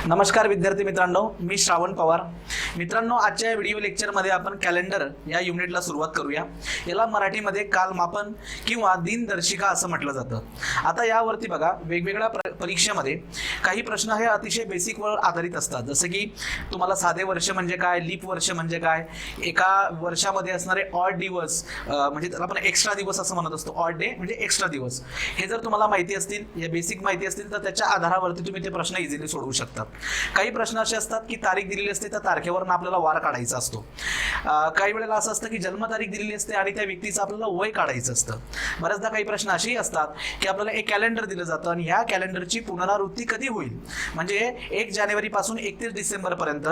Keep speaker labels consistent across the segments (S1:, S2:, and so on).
S1: नमस्कार विद्यार्थी मित्रांनो, मी श्रावण पवार. मित्रांनो, आजच्या व्हिडिओ लेक्चरमध्ये आपण कॅलेंडर या युनिटला सुरुवात करूया. याला मराठीमध्ये कालमापन किंवा दिनदर्शिका असं म्हटलं जातं. आता यावरती बघा, वेगवेगळ्या परीक्षेमध्ये काही प्रश्न हे अतिशय बेसिकवर आधारित असतात. जसं की तुम्हाला साधे वर्ष म्हणजे काय, लीप वर्ष म्हणजे काय, एका वर्षामध्ये असणारे ऑड दिवस म्हणजे त्याला आपण एक्स्ट्रा दिवस असं म्हणत असतो. ऑड डे म्हणजे एक्स्ट्रा दिवस. हे जर तुम्हाला माहिती असतील, या बेसिक माहिती असतील, तर त्याच्या आधारावरती तुम्ही ते प्रश्न इझिली सोडवू शकतात. काही प्रश्न असे असतात की तारीख दिलेली असते, त्या तारखेवरून आपल्याला वार काढायचा असतो. काही वेळेला असं असतं की जन्मतारीख दिलेली असते आणि त्या व्यक्तीचं आपल्याला वय काढायचं असतं. बऱ्याचदा काही प्रश्न असेही असतात की आपल्याला एक कॅलेंडर दिलं जातं आणि ह्या कॅलेंडरची पुनरावृत्ती कधी होईल, म्हणजे 1 जानेवारी पासून 31 डिसेंबर पर्यंत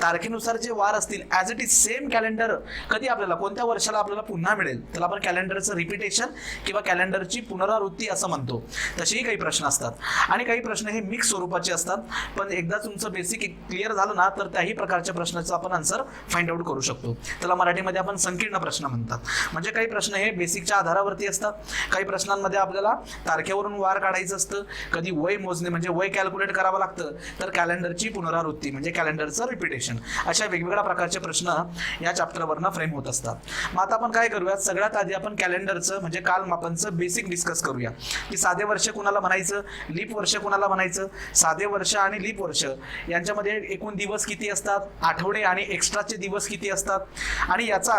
S1: तारखेनुसार जे वार असतील as it is same calendar कधी आपल्याला कोणत्या वर्षाला आपल्याला पुन्हा मिळेल, त्याला आपण कॅलेंडरचं रिपिटेशन किंवा कॅलेंडरची पुनरावृत्ती असं म्हणतो. तसेही काही प्रश्न असतात आणि काही प्रश्न हे मिक्स स्वरूपाचे असतात. पण एकदा तुमचं बेसिक क्लिअर झालं ना, तर त्याही प्रकारच्या प्रश्नाचं आपण आन्सर फाइंड आउट करू शकतो. त्याला मराठीमध्ये आपण संकीर्ण प्रश्न म्हणतात. म्हणजे काही प्रश्न हे बेसिकच्या आधारावरती असतात. काही प्रश्नांमध्ये आपल्याला तारखेवरून वार काढायचं असतं, कधी वय मोजणे म्हणजे वय कॅल्क्युलेट करावं लागतं, तर कॅलेंडरची पुनरावृत्ती म्हणजे कॅलेंडरचं रिपिटेशन. अशा वेगवेगळ्या प्रकारचे प्रश्न या चॅप्टरवरनं फ्रेम होत असतात. मग आता आपण काय करूया, सगळ्यात आधी आपण कॅलेंडरचं म्हणजे कालमापनचं बेसिक डिस्कस करूया की साधे वर्ष कुणाला म्हणायचं, लीप वर्ष कुणाला म्हणायचं. साधे वर्ष आणि लीप वर्ष यांच्यामध्ये एकूण दिवस किती असतात, आठवडे आणि एक्स्ट्राचे दिवस किती असतात, आणि याचा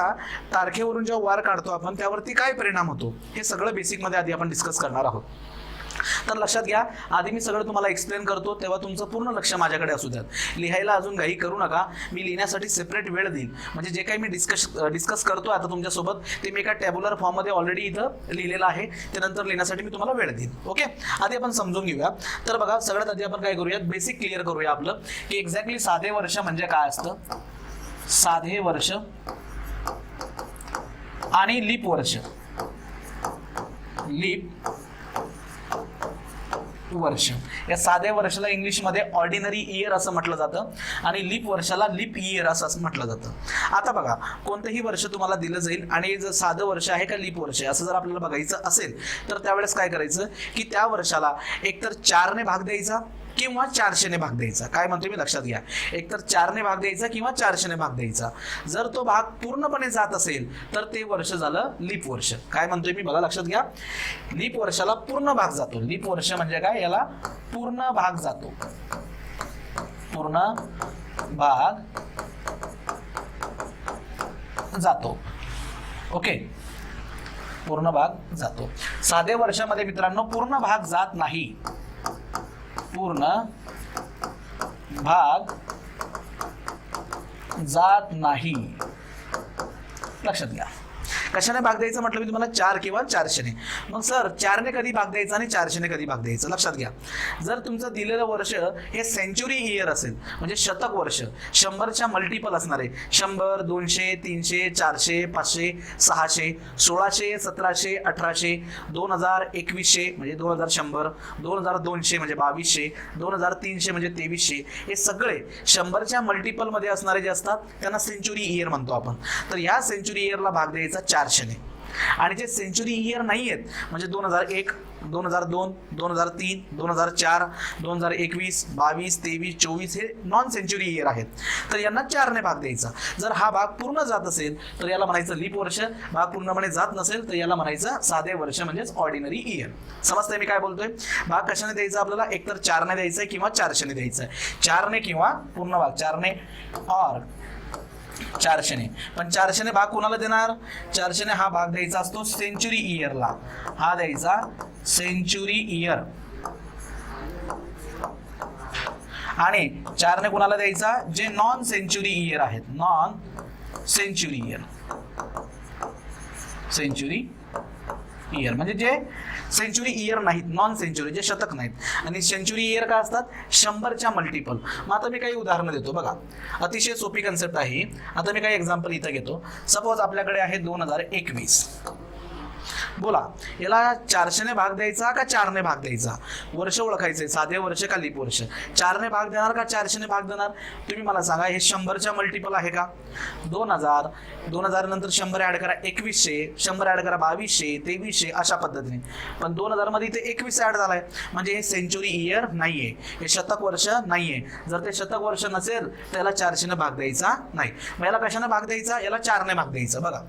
S1: तारखेवरून जेव्हा वार काढतो आपण त्यावरती काय परिणाम होतो, हे सगळं बेसिकमध्ये आधी आपण डिस्कस करणार आहोत. तर लक्षात घ्या, आधी मी सगळं तुम्हाला एक्सप्लेन करतो तेव्हा तुमचं पूर्ण लक्ष माझ्याकडे असू द्या. लिहायला अजून घाई करू नका. मी लिहिण्यासाठी सेपरेट वेळ देईल. म्हणजे जे काही मी डिस्कस करतो आता तुमच्यासोबत, ते मी एका टॅब्युलर फॉर्ममध्ये ऑलरेडी इथं लिहिलेलं आहे. ते नंतर लिहिण्यासाठी मी तुम्हाला वेळ देईन. ओके, आधी आपण समजून घेऊया. तर बघा, सगळ्यात आधी आपण काय करूया, बेसिक क्लिअर करूया आपलं की एक्झॅक्टली साधे वर्ष म्हणजे काय असतं. साधे वर्ष आणि लीप वर्ष, लीप वर्ष. या साध्या वर्षाला इंग्लिशमध्ये ऑर्डिनरी इयर असं म्हटलं जातं आणि लीप वर्षाला लीप इयर असं म्हटलं जातं. आता बघा, कोणतंही वर्ष तुम्हाला दिलं जाईल आणि जर साधं वर्ष आहे का लीप वर्ष आहे असं जर आपल्याला बघायचं असेल, तर त्यावेळेस काय करायचं की त्या वर्षाला एकतर 4 ने भाग द्यायचा किंवा 400 ने भाग द्यायचा. काय म्हणतो मी, लक्षात घ्या, एकतर 4 ने भाग द्यायचा किंवा 400 ने भाग द्यायचा. जर तो भाग पूर्णपणे जात असेल तर ते वर्ष झालं लीप वर्ष. काय म्हणतोय मी, बघा लक्षात घ्या, लीप वर्षाला पूर्ण भाग जातो. लीप वर्ष म्हणजे काय, याला पूर्ण भाग जातो. पूर्ण भाग जातो. ओके, पूर्ण भाग जातो. साधे वर्षामध्ये मित्रांनो पूर्ण भाग जात नाही. पूर्ण भाग जात नाही. लक्षात घ्या. कशाने भाग द्यायचं म्हटलं मी तुम्हाला, 4 किंवा 400 ने. मग सर 4 ने कधी भाग द्यायचा आणि 400 ने कधी भाग द्यायचं, लक्षात घ्या. जर तुमचं दिलेलं वर्ष हे सेंचुरी इयर असेल म्हणजे शतक वर्ष, 100च्या मल्टिपल असणार आहे. 100, 200, 300, 400, 500, 600, 1600, 1700, 1800, 2000, 2100 म्हणजे 2100, 2200 म्हणजे 2200, 2300 म्हणजे 2300. हे सगळे 100च्या मल्टिपल मध्ये असणारे जे असतात त्यांना सेंचुरी इयर म्हणतो आपण. तर या सेंचुरी इयरला भाग द्यायचा 400 ने. आणि जे सेंचुरी इयर नाही आहेत म्हणजे 2001, 2002, 2003, 2004, 2021, 22, 23, 24 हे नॉन सेंचुरी इयर आहेत. तर यांना 4 ने भाग द्यायचा. जर हा भाग पूर्ण जात असेल तर याला म्हणायचं लीप वर्ष. भाग पूर्णपणे जात नसेल तर याला म्हणायचं साधे वर्ष म्हणजेच ऑर्डिनरी इयर. समजतंय मी काय बोलतोय. भाग कशाने द्यायचा आपल्याला, एकतर 4 ने द्यायचा किंवा 400 ने द्यायचा. 4 ने किंवा पूर्ण भाग, 4 ने और 400 ने. पण 400 ने भाग कोणाला देणार, 400 ने हा भाग द्यायचा असतो सेंचुरी इयरला. हा द्यायचा सेंचुरी इयर. आणि 4 ने कोणाला द्यायचा, जे नॉन सेंचुरी इयर आहेत. Non century year. Century year म्हणजे जे सेंचुरी इयर नाहीत, नॉन सेंचुरी जे शतक नाहीत. आणि सेंचुरी इयर काय असतात, 100च्या मल्टिपल. मग आता मी काही उदाहरणं देतो बघा, अतिशय सोपी कन्सेप्ट आहे. आता मी काही एक्झाम्पल इथं घेतो. सपोज आपल्याकडे आहे 2021. बोला, याला 400 ने भाग द्यायचा का 4 ने भाग द्यायचा? वर्ष ओळखायचे, साधे वर्ष का लीप वर्ष? 4 ने भाग देणार का 400 ने भाग देणार? तुम्ही मला सांगा. हे 100च्या मल्टिपल आहे का? 2000, 2000 नंतर 100 ऍड करा 2100, 100 ऍड करा 2200, 2300 अशा पद्धतीने. पण 2000 मध्ये इथे 21 ऍड झालाय, म्हणजे हे सेंचुरी इयर नाहीये, हे शतक वर्ष नाहीये. जर ते शतक वर्ष नसेल तर याला 400 ने भाग द्यायचा नाही. मग याला कशाने भाग द्यायचा? याला 4 ने भाग द्यायचा. बघा,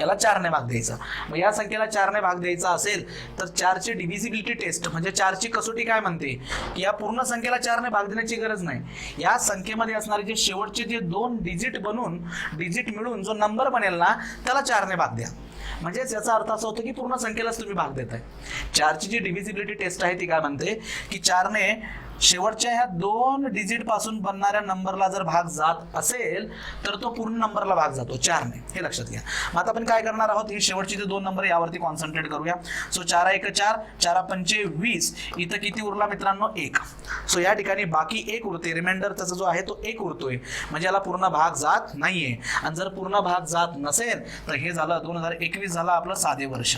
S1: याला 4 ने भाग द्यायचा. मग या संख्येला 4 ने भाग द्यायचा असेल तर 4 ची डिव्हिजिबिलिटी टेस्ट म्हणजे 4 ची कसोटी काय म्हणते की या पूर्ण संख्येला 4 ने भाग देण्याची गरज नाही. या संख्येमध्ये असणारे जे शेवटचे जे 2 डिजिट मिळून जो नंबर बनेल ना त्याला 4 ने भाग द्या. म्हणजेच याचा अर्थ असा होतो की पूर्ण संख्येलाच तुम्ही भाग देताय. 4 ची जी डिव्हिजिबिलिटी टेस्ट आहे ती काय म्हणते की 4 ने शेवटच्या ह्या 2 डिजिट पासून बनणाऱ्या नंबरला जर भाग जात असेल तर तो पूर्ण नंबरला भाग जातो 4 ने. हे लक्षात घ्या. मग आता आपण काय करणार आहोत, ही शेवटची जे 2 नंबर यावरती कॉन्सन्ट्रेट करूया. सो 4 1 4, 4 5 20, इथं किती उरला मित्रांनो? 1. सो या ठिकाणी बाकी 1 उरते, रिमाइंडर त्याचा जो आहे तो 1 उरतोय, म्हणजे याला पूर्ण भाग जात नाहीये. आणि जर पूर्ण भाग जात नसेल तर हे झालं 2021 झालं आपलं साधे वर्ष.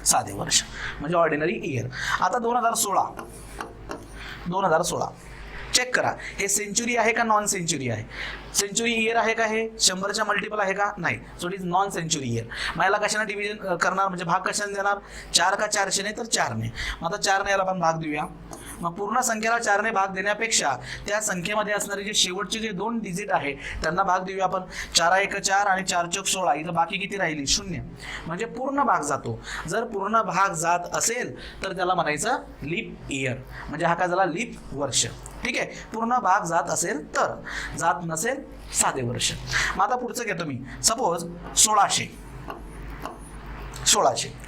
S1: साधे वर्ष म्हणजे ऑर्डिनरी इयर. आता 2016 चेक करा, हे सेंचुरी आहे का नॉन सेंचुरी आहे? सेंचुरी इयर आहे का? हे 100च्या मल्टिपल आहे का? नाही. So it is non century year. मग याला कशाने डिव्हिजन करणार, म्हणजे भाग कशाने देणार? 4 का 400 ने? तर 4 ने. मग आता 4 ने याला आपण भाग देऊया. मग पूर्ण संख्येला 4 ने भाग देण्यापेक्षा त्या संख्येमध्ये असणारे जे शेवटचे जे 2 डिजिट आहे त्यांना भाग देऊया आपण. 4 1 4 आणि 4 4 16, इथं बाकी किती राहिली? 0. म्हणजे पूर्ण भाग जातो. जर पूर्ण भाग जात असेल तर त्याला म्हणायचं लीप इयर, म्हणजे हा काय झाला? लीप वर्ष. ठीक आहे. पूर्ण भाग जात असेल तर, जात नसेल साधे वर्ष. मग आता पुढचं घेतो मी. सपोज 1600.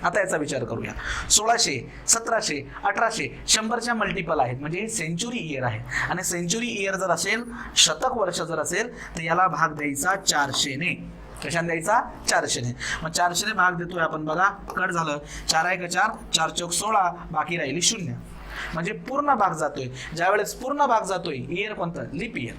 S1: आता याचा विचार करूया. 1600, 1700, 1800 100च्या मल्टिपल आहेत, म्हणजे हे सेंचुरी इयर आहे. आणि सेंचुरी इयर जर असेल, शतक वर्ष जर असेल तर याला भाग द्यायचा 400 ने. कशाने द्यायचा? 400 ने. मग 400 ने भाग देतोय आपण. बघा, कट झालं. 4 1 4, 4 4 16, बाकी राहिली 0. म्हणजे पूर्ण भाग जातोय. ज्यावेळेस पूर्ण भाग जातोय, इयर कोणतं? Leap year.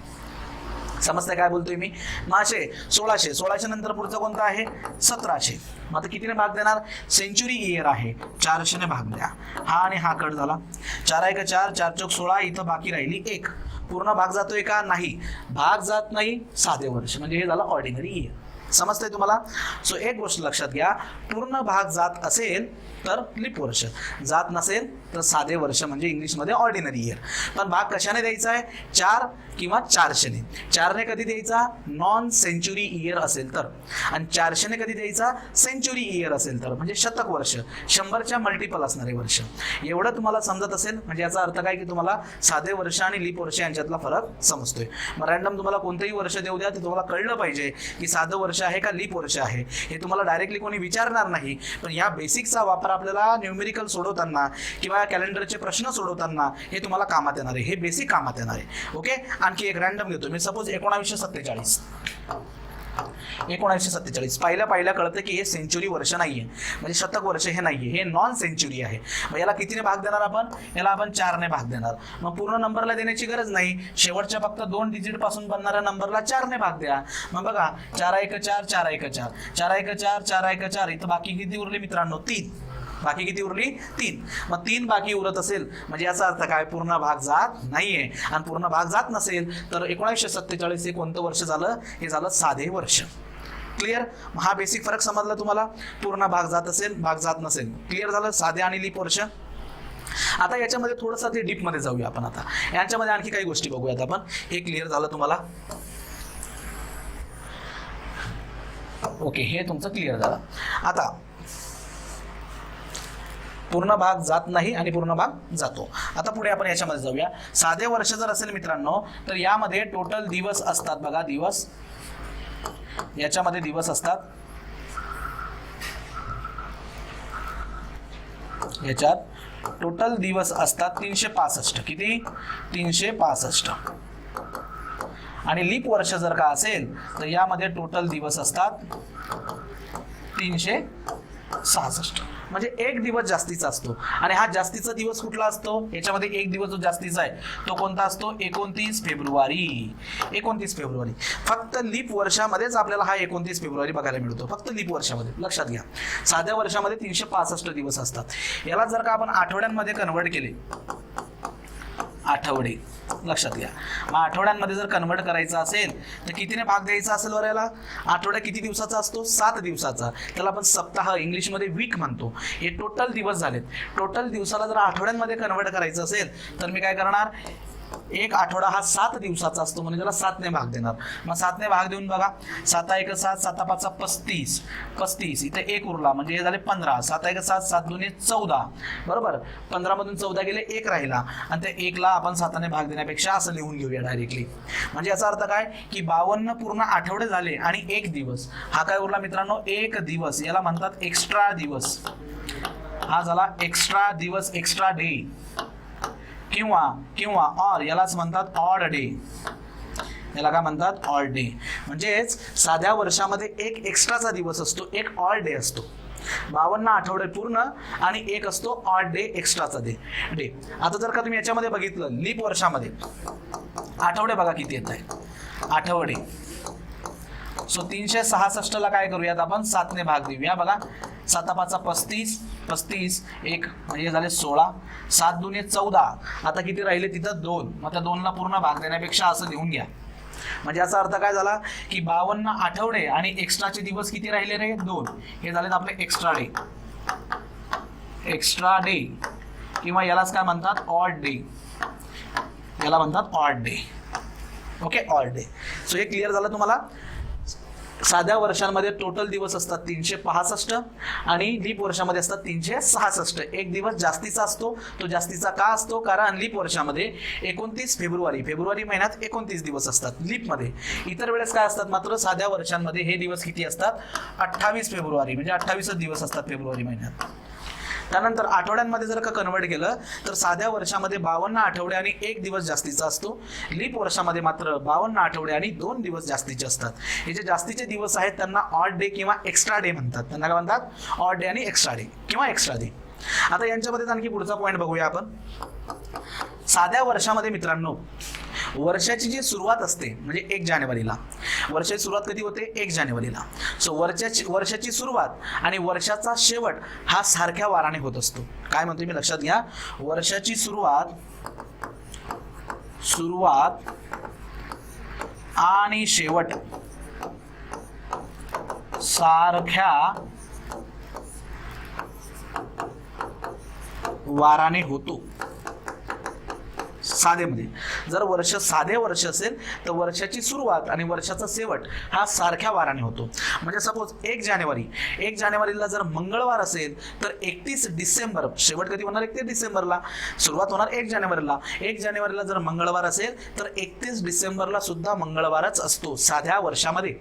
S1: समजतंय काय बोलतोय मी? मग असे 1600 नंतर पुढचं कोणतं आहे? 1700. मग आता कितीने भाग देणार? सेंचुरी इयर आहे, 400 ने भाग द्या. हा आणि हा कट झाला. 4 1 4, 4 4 16, इथं बाकी राहिली 1. पूर्ण भाग जातोय का? नाही. भाग जात नाही, साधे वर्ष, म्हणजे हे झालं ऑर्डिनरी इयर. समजतंय तुम्हाला? सो एक गोष्ट लक्षात घ्या, पूर्ण भाग जात असेल तर लीप वर्ष, जात नसेल तर साधे वर्ष म्हणजे इंग्लिशमध्ये ऑर्डिनरी इयर. पण भाग कशाने द्यायचा आहे? 4 किंवा 400 ने. 4 ने कधी द्यायचा? नॉन सेंचुरी इयर असेल तर. आणि 400 ने कधी द्यायचा? सेंचुरी इयर असेल तर, म्हणजे शतक वर्ष, 100च्या मल्टिपल असणारे वर्ष. एवढं तुम्हाला समजत असेल म्हणजे याचा अर्थ काय की तुम्हाला साधे वर्ष आणि लीप वर्ष यांच्यातला फरक समजतोय. मग रॅन्डम तुम्हाला कोणतेही वर्ष देऊ द्या, ते तुम्हाला कळलं पाहिजे की साधं वर्ष आहे का लीप वर्ष आहे. हे तुम्हाला डायरेक्टली कोणी विचारणार नाही, पण या बेसिकचा वापर आपल्याला न्यूमेरिकल सोडवताना किंवा कॅलेंडरचे प्रश्न सोडवताना हे तुम्हाला कामात येणार आहे. हे बेसिक कामात येणार आहे. ओके. आणखी एक रॅन्डम घेतो मी. सपोज 1947. 1947 पहिल्या कळतं की हे सेंचुरी वर्ष नाहीये, म्हणजे शतक वर्ष हे नाहीये, हे नॉन सेंचुरी आहे. मग याला कितीने भाग देणार आपण? याला आपण 4 ने भाग देणार. मग पूर्ण नंबरला देण्याची गरज नाही, शेवटच्या फक्त 2 डिजिट पासून बनणाऱ्या नंबरला 4 ने भाग द्या. मग बघा, 4 1 4, 4 1 4, 4 1 4, 4 1 4, इथं बाकी किती उरले मित्रांनो? 3. बाकी किती उरली? 3. मग 3 बाकी उरत असेल म्हणजे याचा अर्थ काय? पूर्ण भाग जात नाहीये. आणि पूर्ण भाग जात नसेल तर 1947 हे कोणतं वर्ष झालं? हे झालं साधे वर्ष. क्लिअर? हा बेसिक फरक समजला तुम्हाला? पूर्ण भाग जात असेल, भाग जात नसेल. क्लिअर झालं? साधे आणि लीप वर्ष. आता याच्यामध्ये थोडंसं ते डीप मध्ये जाऊया आपण. आता यांच्यामध्ये आणखी काही गोष्टी बघूयात आपण. हे क्लिअर झालं तुम्हाला? ओके, हे तुमचं क्लिअर झालं. आता पूर्ण भाग जात नाही आणि पूर्ण भाग जातो. आता पुढे आपण याच्यामध्ये जाऊया. साधे वर्ष जर असेल मित्रांनो तर यामध्ये टोटल दिवस असतात. बघा, दिवस याच्यामध्ये दिवस असतात. याच्यात टोटल दिवस असतात 365. किती? 365. आणि लीप वर्ष जर का असेल तर यामध्ये टोटल दिवस असतात 366. म्हणजे एक दिवस जास्तीचा असतो. आणि हा जास्तीचा दिवस कुठला असतो, याच्यामध्ये एक दिवस जो जास्तीचा आहे तो कोणता असतो, 29 फेब्रुवारी. 29 फेब्रुवारी. फक्त लीप वर्षामध्येच आपल्याला हा 29 फेब्रुवारी बघायला मिळतो, फक्त लीप वर्षामध्ये. लक्षात घ्या, साध्या वर्षामध्ये 365 दिवस असतात. याला जर का आपण आठवड्यांमध्ये कन्वर्ट केले, आठवडे, लक्षात घ्या, मग आठवड्यांमध्ये जर कन्वर्ट करायचं असेल तर कितीने भाग द्यायचा असेल बरं याला. आठवडा किती दिवसाचा असतो, 7 दिवसाचा. त्याला आपण सप्ताह, इंग्लिशमध्ये वीक म्हणतो. हे टोटल दिवस झालेत. टोटल दिवसाला जर आठवड्यांमध्ये कन्वर्ट करायचं असेल तर मी काय करणार, एक आठवडा हा 7 दिवसाचा असतो, म्हणजे त्याला 7 ने भाग देणार. मग 7 ने भाग देऊन बघा, 7 1 7, 7 5 35, 35 इथे एक उरला म्हणजे हे झाले 15. 7 1 7, 7 2 14, बरोबर. 15 मधून 14 गेले, एक राहिला, आणि त्या 1 ला आपण 7 ने भाग देण्यापेक्षा असं लिहून घेऊया डायरेक्टली. म्हणजे याचा अर्थ काय की 52 पूर्ण आठवडे झाले आणि एक दिवस. हा काय उरला मित्रांनो, एक दिवस. याला म्हणतात एक्स्ट्रा दिवस. हा झाला एक्स्ट्रा दिवस, एक्स्ट्रा डे, किंवा ऑर यालाच म्हणतात ऑड डे. याला काय म्हणतात, ऑड डे. म्हणजेच साध्या वर्षामध्ये एक एक्स्ट्राचा दिवस असतो, एक ऑड डे असतो. 52 आठवडे पूर्ण आणि एक असतो ऑड डे, एक्स्ट्राचा डे. आता जर का तुम्ही याच्यामध्ये बघितलं, लीप वर्षामध्ये आठवडे बघा किती येत आहे, आठवडे. सो 366 ला काय करूयात आपण, 7 ने भाग देऊया. बघा, 7 5 35, 35 एक म्हणजे झाले 16, 7 2 14. आता किती राहिले तिथं, 2. मग त्या 2 ला पूर्ण भाग देण्यापेक्षा असं लिहून घ्या. म्हणजे याचा अर्थ काय झाला की 52 आठवडे आणि एक्स्ट्राचे दिवस किती राहिले रे, 2. हे झालेत आपले एक्स्ट्रा डे. एक्स्ट्रा डे किंवा यालाच काय म्हणतात, ऑड डे. याला म्हणतात odd day. Okay, odd day. So हे क्लिअर झालं तुम्हाला. साध्या वर्षांमध्ये टोटल दिवस असतात 365 आणि लीप वर्षामध्ये असतात 366. एक दिवस जास्तीचा असतो. तो जास्तीचा का असतो, कारण लीप वर्षामध्ये 29 फेब्रुवारी महिन्यात 29 दिवस असतात लीपमध्ये. इतर वेळेस काय असतात मात्र साध्या वर्षांमध्ये हे दिवस किती असतात, 28 फेब्रुवारी, म्हणजे 28 दिवस असतात फेब्रुवारी महिन्यात. त्यानंतर आठवड्यांमध्ये जर का कन्वर्ट केलं तर साध्या वर्षामध्ये 52 आठवडे आणि एक दिवस जास्तीचा असतो. लीप वर्षामध्ये मात्र 52 आठवडे आणि 2 दिवस जास्तीचे असतात. हे जे जास्तीचे दिवस आहेत त्यांना ऑड डे किंवा एक्स्ट्रा डे म्हणतात. त्यांना काय म्हणतात, ऑड डे आणि एक्स्ट्रा डे किंवा एक्स्ट्रा डे. आता यांच्यामध्ये आणखी पुढचा पॉईंट बघूया आपण. साध्या वर्षामध्ये मित्रांनो वर्षाची जी सुरुवात असते म्हणजे 1 जानेवारीला, वर्षाची सुरुवात कधी होते, 1 जानेवारीला. सो वर्षाची सुरुवात आणि वर्षाचा शेवट हा सारख्या वाराने होत असतो. काय म्हणतोय मी, लक्षात घ्या. वर्षाची सुरुवात आणि शेवट सारख्या वाराने होतो. साधेमध्ये जर वर्ष साधे वर्ष असेल तर वर्षाची सुरुवात आणि वर्षाचा शेवट हा सारख्या वाराने होतो. म्हणजे सपोज 1 जानेवारीला जर मंगळवार असेल तर 31 डिसेंबर शेवट कधी होणार, 31 डिसेंबरला. सुरुवात होणार 1 जानेवारीला. 1 जानेवारीला जर मंगळवार असेल तर 31 डिसेंबरला सुद्धा मंगळवारच असतो साध्या वर्षामध्ये.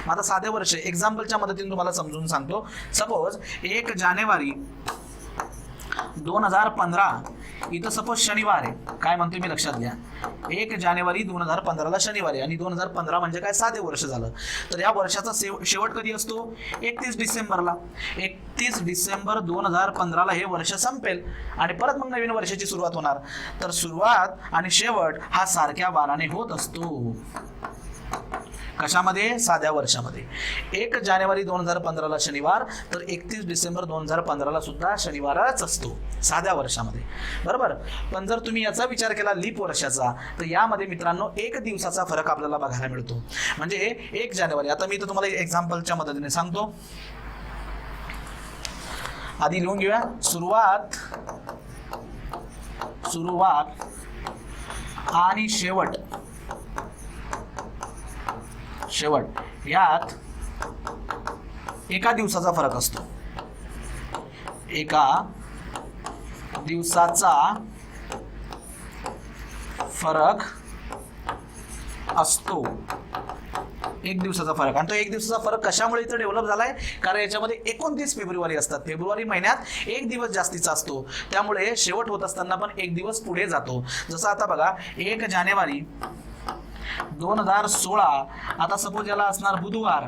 S1: मग आता साधे वर्ष एक्झाम्पलच्या मदतीने तुम्हाला समजून सांगतो. सपोज 1 जानेवारी 2015 इथं सपोज शनिवार आहे. काय म्हणतोय मी, लक्षात घ्या. 1 जानेवारी 2015ला शनिवार आहे आणि 2015 म्हणजे काय, साधे वर्ष झालं. तर या वर्षाचा शेवट कधी असतो, 31 डिसेंबरला. 31 डिसेंबर 2015ला हे वर्ष संपेल आणि परत मग नवीन वर्षाची सुरुवात होणार. तर सुरुवात आणि शेवट हा सारख्या वाराने होत असतो. कशामध्ये, साध्या वर्षामध्ये. 1 जानेवारी 2015ला शनिवार तर 31 डिसेंबर 2015ला सुद्धा शनिवारच असतो साध्या वर्षामध्ये, बरोबर. पण जर तुम्ही याचा विचार केला लीप वर्षाचा तर यामध्ये मित्रांनो 1 दिवसाचा फरक आपल्याला बघायला मिळतो. म्हणजे 1 जानेवारी, आता मी तर तुम्हाला एक्झाम्पलच्या मदतीने सांगतो. आधी लिहून घेऊया. सुरुवात आणि शेवट यात 1 दिवसाचा फरक असतो. 1 दिवसाचा फरक असतो. 1 दिवसाचा फरक. आणि तो 1 दिवसाचा फरक कशामुळे इथं डेव्हलप झालाय, कारण याच्यामध्ये 29 फेब्रुवारी असतात. फेब्रुवारी महिन्यात 1 दिवस जास्तीचा असतो, त्यामुळे शेवट होत असताना पण 1 दिवस पुढे जातो. जसं आता बघा 1 जानेवारी 2016 आता सपोज याला असणार बुधवार.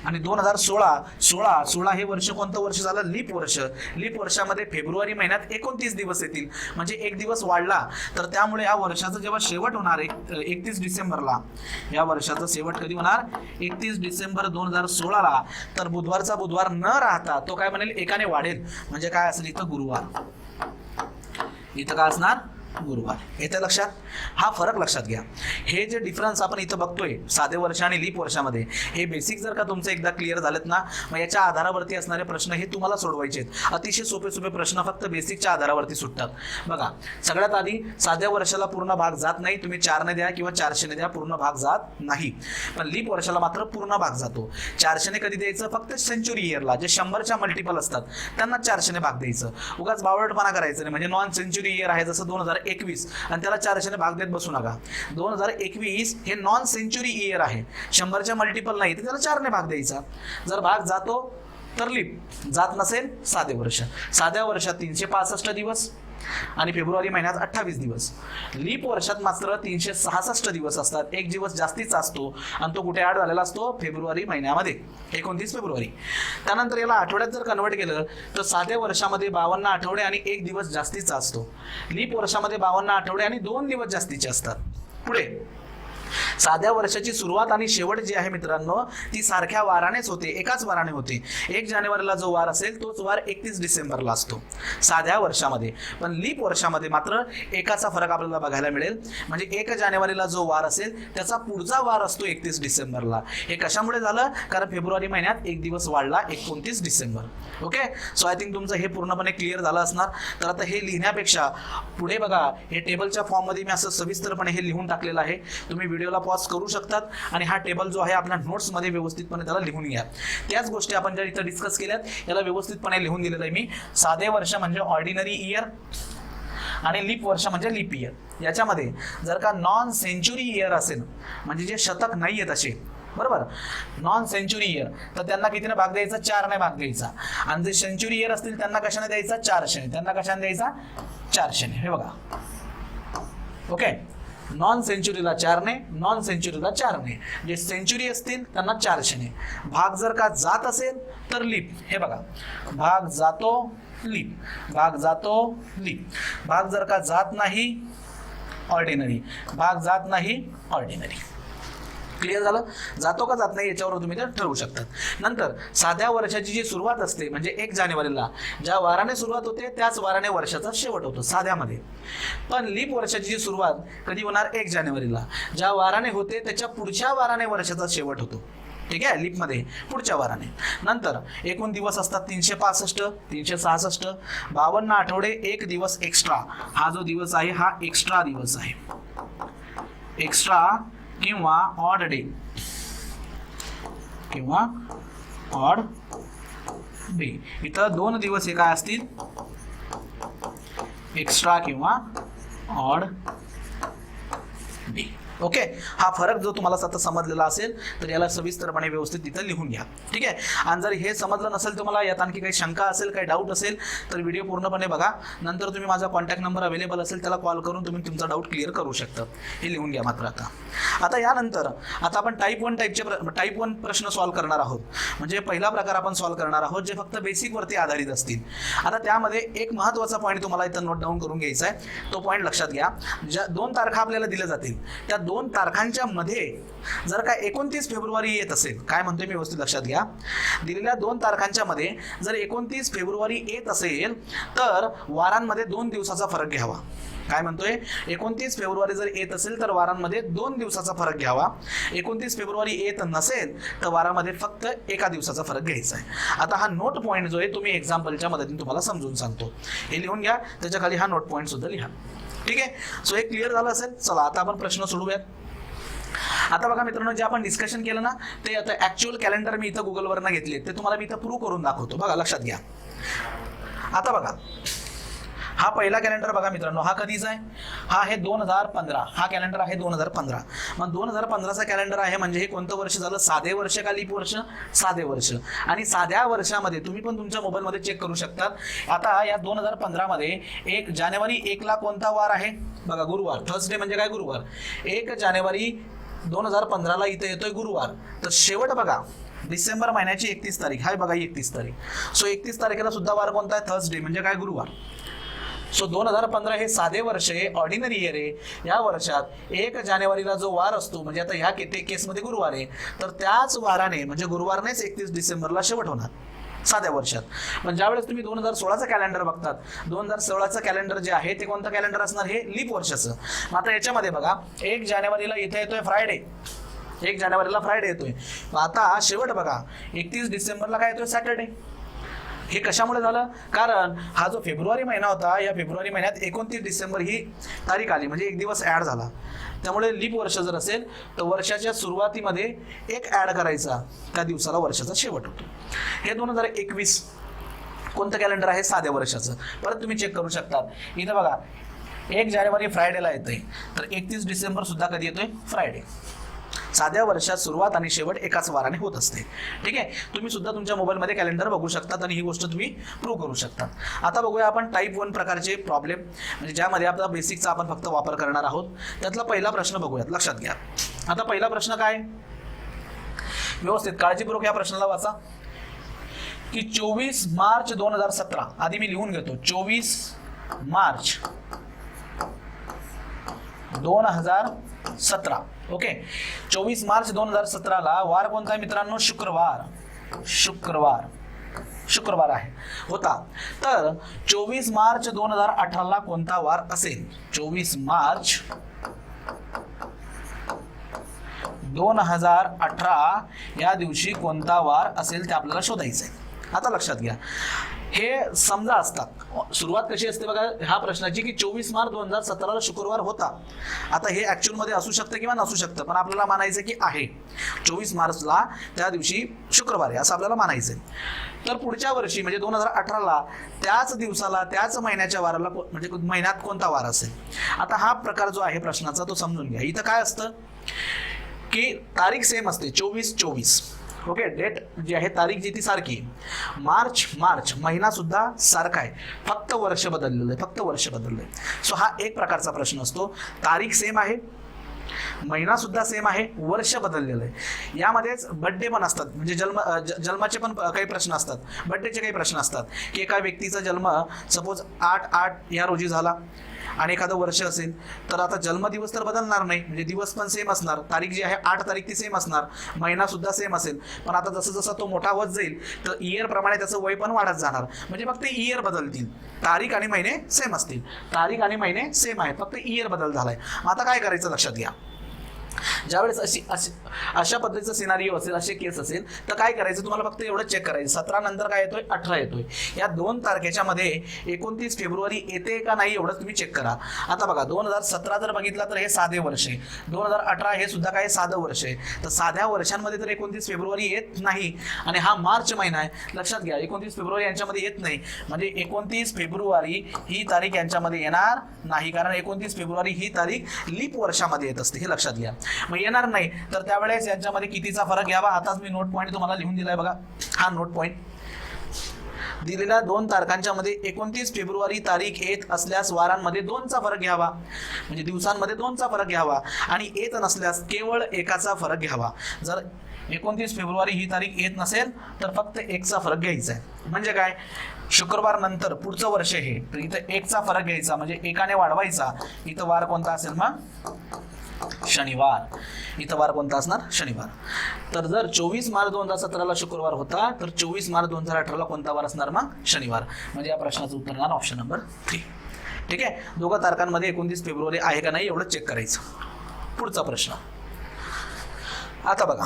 S1: आणि 2016 हे वर्ष कोणतं वर्ष झालं? लीप वर्ष. लीप वर्षामध्ये फेब्रुवारी महिन्यात 29 दिवस येतील, म्हणजे एक दिवस वाढला. तर त्यामुळे या वर्षाचा जेव्हा शेवट होणार आहे 31 डिसेंबरला, या वर्षाचा शेवट कधी होणार? 31 डिसेंबर 2016ला. तर बुधवारचा बुधवार न राहता तो काय बनेल? एकाने वाढेल. म्हणजे काय असेल इथं? गुरुवार. इथं काय असणार? गुरुवार. येते लक्षात? हा फरक लक्षात घ्या. हे जे डिफरन्स आपण इथं बघतोय साधे वर्ष आणि लीप वर्षामध्ये, हे बेसिक जर का तुमचं एकदा क्लिअर झालेत ना, मग याच्या आधारावरती असणारे प्रश्न हे तुम्हाला सोडवायचे आहेत. अतिशय सोपे प्रश्न फक्त बेसिकच्या आधारावरती सुटतात. बघा, सगळ्यात आधी साध्या वर्षाला पूर्ण भाग जात नाही. तुम्ही 4 ने द्या किंवा 400 ने द्या, पूर्ण भाग जात नाही. पण लीप वर्षाला मात्र पूर्ण भाग जातो. 400 ने कधी द्यायचं? फक्त सेंचुरी इयरला, जे 100च्या मल्टिपल असतात त्यांना 400 ने भाग द्यायचं. उगाच बावळटपणा करायचं नाही. म्हणजे नॉन सेंचुरी इयर आहे जसं 2021 आणि त्याला 400 ने भाग देत बसू नका. 2021 हे नॉन सेंचुरी इयर आहे, 100च्या मल्टिपल नाही, तर त्याला 4 ने भाग द्यायचा. जर भाग जातो तर लीप, जात नसेल साधे वर्ष. साध्या वर्षात 365 दिवस आणि फेब्रुवारी महिन्यात 28 दिवस. लीप वर्षात मात्र 366 दिवस असतात. एक दिवस जास्तीचा असतो आणि तो कुठे ऍड झालेला असतो? फेब्रुवारी महिन्यामध्ये, 29 फेब्रुवारी. त्यानंतर याला आठवड्यात जर कन्वर्ट केलं तर साध्या वर्षामध्ये 52 आठवडे आणि 1 दिवस जास्तीचा असतो. लीप वर्षामध्ये 52 आठवडे आणि 2 दिवस जास्तीचे असतात. पुढे साध्या वर्षाची सुरुवात आणि शेवट जी आहे मित्रांनो, ती सारख्या वारानेच होते, एकाच वाराने होते. 1 जानेवारीला जो वार असेल तोच वार 31 डिसेंबरला असतो साध्या वर्षामध्ये. पण लीप वर्षामध्ये मात्र एकाचा फरक आपल्याला बघायला मिळेल. म्हणजे 1 जानेवारीला जो वार असेल त्याचा पुढचा वार असतो 31 डिसेंबरला. हे कशामुळे झालं? कारण फेब्रुवारी महिन्यात 1 दिवस वाढला, 29 December. Okay, so I think तुमचं हे पूर्णपणे क्लिअर झालं असणार. तर आता हे लिहिण्यापेक्षा पुढे बघा, हे टेबलच्या फॉर्ममध्ये मी असं सविस्तरपणे हे लिहून टाकलेलं आहे. तुम्ही व्हिडिओला पॉज करू शकतात आणि हा टेबल जो आहे आपल्या नोट्समध्ये व्यवस्थितपणे त्याला लिहून घ्या. त्याच गोष्टी आपण ज्या इथं डिस्कस केल्यात याला व्यवस्थितपणे लिहून दिलेलं आहे मी. साधे वर्ष म्हणजे ऑर्डिनरी इयर आणि लीप वर्ष म्हणजे लीप इयर. याच्यामध्ये जर का नॉन सेंचुरी इयर असेल, म्हणजे जे शतक नाही आहेत असे, बरोबर, नॉन सेंचुरी इयर, तर त्यांना कितीने भाग द्यायचा? 4 ने भाग द्यायचा. आणि जे सेंचुरी इयर असतील त्यांना कशाने द्यायचा? 400 ने. त्यांना कशाने द्यायचा? 400 ने. हे बघा, ओके, नॉन सेंचुरीला 4 ने, नॉन सेंचुरीला 4 ने. जे सेंचुरी असतील त्यांना 400 ने. भाग जर का जात असेल तर लीप. हे बघा, भाग जातो लीप, भाग जातो लीप. भाग जर का जात नाही ऑर्डिनरी, भाग जात नाही ऑर्डिनरी. क्लिअर झालं? जातो का जात नाही याच्यावर तुम्ही ते ठरवू शकता. नंतर साध्या वर्षाची जी सुरुवात असते म्हणजे 1 जानेवारीला ज्या वाराने सुरुवात होते त्याच वाराने वर्षाचा शेवट होतो साध्यामध्ये. पण लीप वर्षाची जी सुरुवात कधी होणार? 1 जानेवारीला. ज्या वाराने होते त्याच्या पुढच्या वाराने वर्षाचा शेवट होतो. ठीक आहे, लीपमध्ये पुढच्या वाराने. नंतर एकूण दिवस असतात 365, 366, 52 आठवडे, 1 दिवस एक्स्ट्रा. हा जो दिवस आहे हा एक्स्ट्रा दिवस आहे, एक्स्ट्रा किंवा ऑड डे, किंवा ऑड डे. इथं 2 दिवस हे काय असतील? एक्स्ट्रा किंवा ऑड डे. ओके, हा फरक जो तुम्हाला आता समजलेला असेल तर याला सविस्तरपणे व्यवस्थित तिथं लिहून घ्या. ठीक आहे. आणि जर हे समजलं नसेल तुम्हाला, यात आणखी काही शंका असेल, काही डाऊट असेल तर व्हिडिओ पूर्णपणे बघा. नंतर तुम्ही माझा कॉन्टॅक्ट नंबर अवेलेबल असेल त्याला कॉल करून तुम्ही तुमचा डाऊट क्लिअर करू शकता. हे लिहून घ्या मात्र. आता यानंतर आता आपण टाईप 1 प्रश्न सॉल्व्ह करणार आहोत. म्हणजे पहिला प्रकार आपण सॉल्व्ह करणार आहोत जे फक्त बेसिक वरती आधारित असतील. आता त्यामध्ये एक महत्त्वाचा पॉईंट तुम्हाला इथं नोट डाऊन करून घ्यायचा आहे. तो पॉईंट लक्षात घ्या. ज्या 2 तारखा आपल्याला दिल्या जातील त्या 2 तारखांच्या मध्ये जर का 29 फेब्रुवारी येत असेल, काय म्हणतोय मी व्यवस्थित लक्षात घ्या. दिलेल्या 2 तारखांच्या मध्ये जर 29 फेब्रुवारी येत असेल तर वारांमध्ये 2 दिवसाचा फरक घ्यावा. काय म्हणतोय? 29 फेब्रुवारी जर येत असेल तर वारांमध्ये 2 दिवसाचा फरक घ्यावा. 29 फेब्रुवारी येत नसेल तर वारामध्ये फक्त 1 दिवसाचा फरक घ्यायचा आहे. आता हा नोट पॉईंट जो आहे तुम्ही एक्झाम्पलच्या मदतीने तुम्हाला समजून सांगतो. हे लिहून घ्या, त्याच्या खाली हा नोट पॉईंट सुद्धा लिहा. ठीक आहे. सो हे क्लिअर झालं असेल. चला आता आपण प्रश्न सोडवूयात. आता बघा मित्रांनो, जे आपण डिस्कशन केलं ना ते आता ऍक्च्युअल कॅलेंडर मी इथं गुगलवरनं घेतले, ते तुम्हाला मी इथं प्रूव्ह करून दाखवतो. बघा लक्षात घ्या. आता बघा, हा पहिला कॅलेंडर बघा मित्रांनो, हा कधीचा आहे? हा आहे 2015. हा कॅलेंडर आहे 2015. मग 2015चा कॅलेंडर आहे म्हणजे हे कोणतं वर्ष झालं? साधे वर्ष का लीप वर्ष? साधे वर्ष. आणि साध्या वर्षामध्ये तुम्ही पण तुमच्या मोबाईलमध्ये चेक करू शकतात. आता या 2015 मध्ये 1 जानेवारी 1 ला कोणता वार आहे? बघा, गुरुवार. थर्सडे म्हणजे काय? गुरुवार. 1 जानेवारी 2015 ला इथे येतोय गुरुवार. तर शेवट बघा, डिसेंबर महिन्याची 31 तारीख, हाय बघा 31 तारीख. सो 31 तारखेला सुद्धा वार कोणता आहे? थर्सडे, म्हणजे काय? गुरुवार. सो 2015 हे साधे वर्ष आहे, ऑर्डिनरी इयर आहे. या वर्षात 1 जानेवारीला जो वार असतो, म्हणजे आता ह्या केसमध्ये गुरुवार आहे, तर त्याच वाराने म्हणजे गुरुवारनेच 31 डिसेंबरला शेवट होणार साध्या वर्षात. पण ज्यावेळेस तुम्ही 2016चं कॅलेंडर बघतात, 2016चं कॅलेंडर जे आहे ते कोणतं कॅलेंडर असणार? हे लीप वर्षाचं. मग आता याच्यामध्ये बघा 1 जानेवारीला इथे येतोय फ्रायडे, 1 जानेवारीला फ्रायडे येतोय. आता शेवट बघा 31 डिसेंबरला काय येतोय? सॅटर्डे. हे कशामुळे झालं? कारण हा जो फेब्रुवारी महिना होता, या फेब्रुवारी महिन्यात 29 डिसेंबर ही तारीख आली, म्हणजे एक दिवस ऍड झाला. त्यामुळे लीप वर्ष जर असेल तर वर्षाच्या सुरुवातीमध्ये एक ऍड करायचा, त्या दिवसाला वर्षाचा शेवट होतो. हे 2021 कोणतं कॅलेंडर आहे? साध्या वर्षाचं. परत तुम्ही चेक करू शकता इथं बघा 1 जानेवारी फ्रायडेला येतोय, तर 31 डिसेंबर सुद्धा कधी येतोय? फ्रायडे. साध्या वर्षात सुरुवात आणि शेवट एकाच वाराने होत असते. ठीक आहे, तुम्ही सुद्धा तुमच्या मोबाईलमध्ये कॅलेंडर बघू शकतात आणि ही गोष्ट तुम्ही प्रूव्ह करू शकता. आता बघूया आपण टाईप 1 प्रकारचे प्रॉब्लेम, म्हणजे ज्यामध्ये आपला बेसिकचा आपण फक्त वापर करणार आहोत. त्यातला पहिला प्रश्न बघूयात, लक्षात घ्या. आता पहिला प्रश्न काय? व्यवस्थित काळजीपूर्वक या प्रश्नाला वाचा की 24 मार्च 2017, आधी मी लिहून घेतो, 24 मार्च 2017. ओके, 24 मार्च 2017ला वार कोणता आहे मित्रांनो? शुक्रवार. शुक्रवार, शुक्रवार आहे होता. तर 24 मार्च 2018ला कोणता वार असेल? 24 मार्च 2018 या दिवशी कोणता वार असेल ते आपल्याला शोधायचं आहे. आता लक्षात घ्या, हे समजा असतात. सुरुवात कशी असते बघा ह्या प्रश्नाची की 24 मार्च 2017ला शुक्रवार होता. आता हे ऍक्च्युअल मध्ये असू शकतं किंवा नसू शकतं, पण आपल्याला मानायचं की आहे 24 मार्चला त्या दिवशी शुक्रवार आहे असं आपल्याला मानायचंय. तर पुढच्या वर्षी म्हणजे 2018ला त्याच दिवसाला त्याच महिन्याच्या वाराला म्हणजे महिन्यात कोणता वार असेल? आता हा प्रकार जो आहे प्रश्नाचा तो समजून घ्या. इथं काय असतं की तारीख सेम असते 24-24. ओके, डेट जी आहे तारीख जी ती सारखी. मार्च महिना सुद्धा सारखा आहे, फक्त वर्ष बदललेलं आहे, फक्त वर्ष बदललंय. सो हा एक प्रकारचा प्रश्न असतो. तारीख सेम आहे, महिना सुद्धा सेम आहे, वर्ष बदललेलं आहे. यामध्येच बर्थडे पण असतात, म्हणजे जन्माचे पण काही प्रश्न असतात, बर्थडेचे काही प्रश्न असतात की एका व्यक्तीचा जन्म सपोज 8/8 या रोजी झाला आणि एखादं वर्ष असेल तर आता जन्मदिवस तर बदलणार नाही, म्हणजे दिवस पण सेम असणार, तारीख जी आहे 8 तारीख ती सेम असणार, महिना सुद्धा सेम असेल. पण आता जसं जसं तो मोठा होत जाईल तर इयर प्रमाणे त्याचं वय पण वाढत जाणार, म्हणजे फक्त इयर बदलतील, तारीख आणि महिने सेम असतील. तारीख आणि महिने सेम आहेत, फक्त इयर बदल झालाय. आता काय करायचं लक्षात घ्या. ज्यावेळेस अशा पद्धतीचं सिनारिओ असेल, असे केस असेल तर काय करायचं? तुम्हाला फक्त एवढं चेक करायचं 17 नंतर काय येतोय? 18 येतोय. या 2 तारखेच्या मध्ये 29 फेब्रुवारी येते का नाही एवढंच तुम्ही चेक करा. आता बघा 2017 जर बघितला तर हे साधे वर्ष आहे, 2018 हे सुद्धा काय साधं वर्ष आहे. तर साध्या वर्षांमध्ये तर 29 फेब्रुवारी येत नाही आणि हा मार्च महिना आहे, लक्षात घ्या 29 फेब्रुवारी यांच्यामध्ये येत नाही, म्हणजे 29 फेब्रुवारी ही तारीख यांच्यामध्ये येणार नाही, कारण 29 फेब्रुवारी ही तारीख लीप वर्षामध्ये येत असते, हे लक्षात घ्या. मग येणार नाही तर त्यावेळेस यांच्यामध्ये कितीचा फरक घ्यावा? आताच मी नोट पॉईंट तुम्हाला लिहून दिलाय बघा, हा नोट पॉईंट दिलेल्या 2 तारखांच्या मध्ये 29 फेब्रुवारी तारीख येत असल्यास वारांमध्ये 2चा फरक घ्यावा, म्हणजे दिवसांमध्ये 2चा फरक घ्यावा, आणि येत नसल्यास केवळ 1चा फरक घ्यावा. जर 29 फेब्रुवारी ही तारीख येत नसेल तर फक्त 1चा फरक घ्यायचा आहे. म्हणजे काय? शुक्रवार नंतर पुढचं वर्ष हे, तर इथं 1चा फरक घ्यायचा, म्हणजे 1ने वाढवायचा. इथं वार कोणता असेल? मग शनिवार. इथं वार कोणता असणार? शनिवार. तर जर 24 मार्च 2017ला शुक्रवार होता तर 24 मार्च 2018ला कोणता वार असणार? मग शनिवार. म्हणजे या प्रश्नाचं उत्तर येणार ऑप्शन नंबर 3. ठीक आहे, दोघं तारखांमध्ये 29 फेब्रुवारी आहे का नाही एवढं चेक करायचं. पुढचा प्रश्न आता बघा,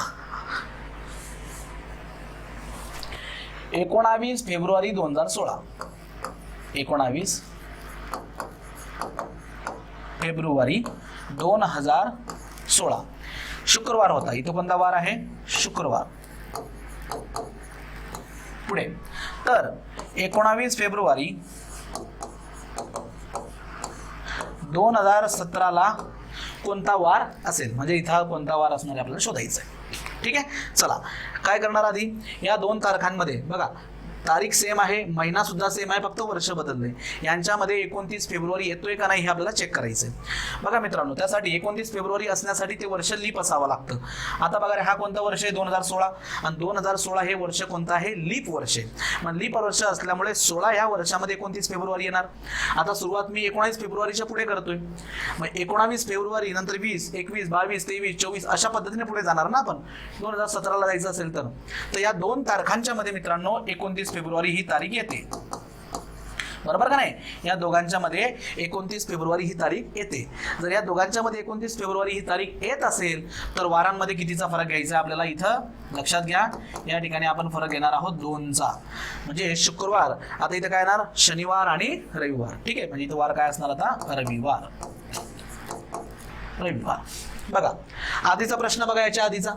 S1: 19 फेब्रुवारी 2016, 19 फेब्रुवारी 2016 शुक्रवार होता. इथं कोणता वार आहे? शुक्रवार. पुढे तर 19 फेब्रुवारी 2017ला कोणता वार असेल, म्हणजे इथं कोणता वार असणार आपल्याला शोधायचं आहे. ठीक आहे, चला काय करणार? आधी या 2 तारखांमध्ये बघा तारीख सेम आहे, महिना सुद्धा सेम आहे, फक्त वर्ष बदलले. यांच्यामध्ये 29 फेब्रुवारी येतोय का नाही हे आपल्याला चेक करायचंय. बघा मित्रांनो, त्यासाठी 29 फेब्रुवारी असण्यासाठी ते वर्ष लीप असावं लागतं. आता बघा हा कोणता वर्ष आहे 2016, आणि 2016 हे वर्ष कोणतं आहे, लीप वर्ष आहे. मग लीप वर्ष असल्यामुळे 16 या वर्षामध्ये 29 फेब्रुवारी येणार. आता सुरुवात मी 19 फेब्रुवारीच्या पुढे करतोय. मग 19 फेब्रुवारी नंतर 20, 21, 22, 23, 24 अशा पद्धतीने पुढे जाणार ना आपण. 2017ला जायचं असेल तर या 2 तारखांच्या मध्ये मित्रांनो 29 फेब्रुवारी ही तारीख येते. बरोबर का नाही? या दोघांच्या मध्ये 29 फेब्रुवारी ही तारीख येते. जर या दोघांच्या मध्ये 29 फेब्रुवारी ही तारीख येत असेल तर वारांमध्ये कितीचा फरक घ्यायचा आपल्याला इथं लक्षात घ्या. या ठिकाणी आपण फरक घेणार आहोत 2चा. म्हणजे शुक्रवार, आता इथं काय येणार, शनिवार आणि रविवार. ठीक आहे, म्हणजे इथं वार काय असणार आता, रविवार. बघा आधीचा प्रश्न बघा, याच्या आधीचा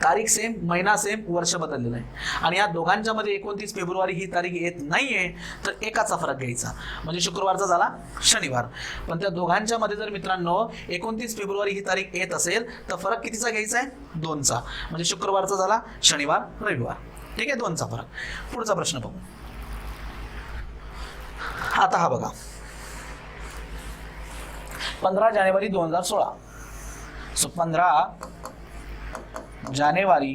S1: तारीख सेम, महिना सेम, वर्ष बदललेलं आहे. आणि या दोघांच्या मध्ये 29 फेब्रुवारी ही तारीख येत नाहीये तर एकाचा फरक घ्यायचा. म्हणजे शुक्रवारचा झाला शनिवार. पण त्या दोघांच्या मध्ये जर मित्रांनो 29 फेब्रुवारी ही तारीख येत असेल तर फरक कितीचा घ्यायचा आहे, 2चा. म्हणजे शुक्रवारचा झाला शनिवार, रविवार. ठीक आहे, 2चा फरक. पुढचा प्रश्न बघू. आता हा बघा, 15 जानेवारी 2016. 15 जानेवारी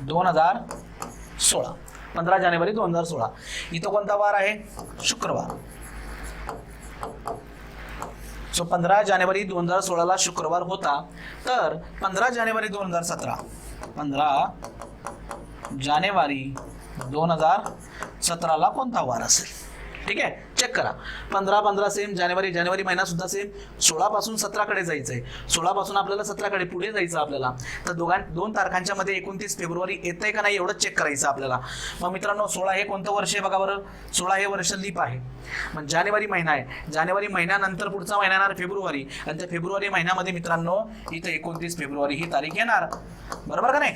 S1: 2016. 15 जानेवारी 2016. इथं कोणता वार आहे, शुक्रवार. 15 जानेवारी 2016ला शुक्रवार होता. तर 15 जानेवारी 2017, 15 जानेवारी 2017ला कोणता वार असेल. ठीक आहे, चेक करा. 15 सेम, जानेवारी महिना सुद्धा सेम. 16 पासून 17 कडे जायचंय, 16 पासून आपल्याला 17 कडे पुढे जायचं आपल्याला. तर 2 तारखांच्या मध्ये 29 फेब्रुवारी येतंय का नाही एवढं चेक करायचं आपल्याला. मग मित्रांनो 16 हे कोणतं वर्ष आहे बघा बरं, 16 हे वर्ष लीप आहे. मग जानेवारी महिना आहे, जानेवारी महिन्यानंतर पुढचा महिना येणार फेब्रुवारी, आणि त्या फेब्रुवारी महिन्यामध्ये मित्रांनो इथं 29 फेब्रुवारी ही तारीख येणार. बरोबर का नाही?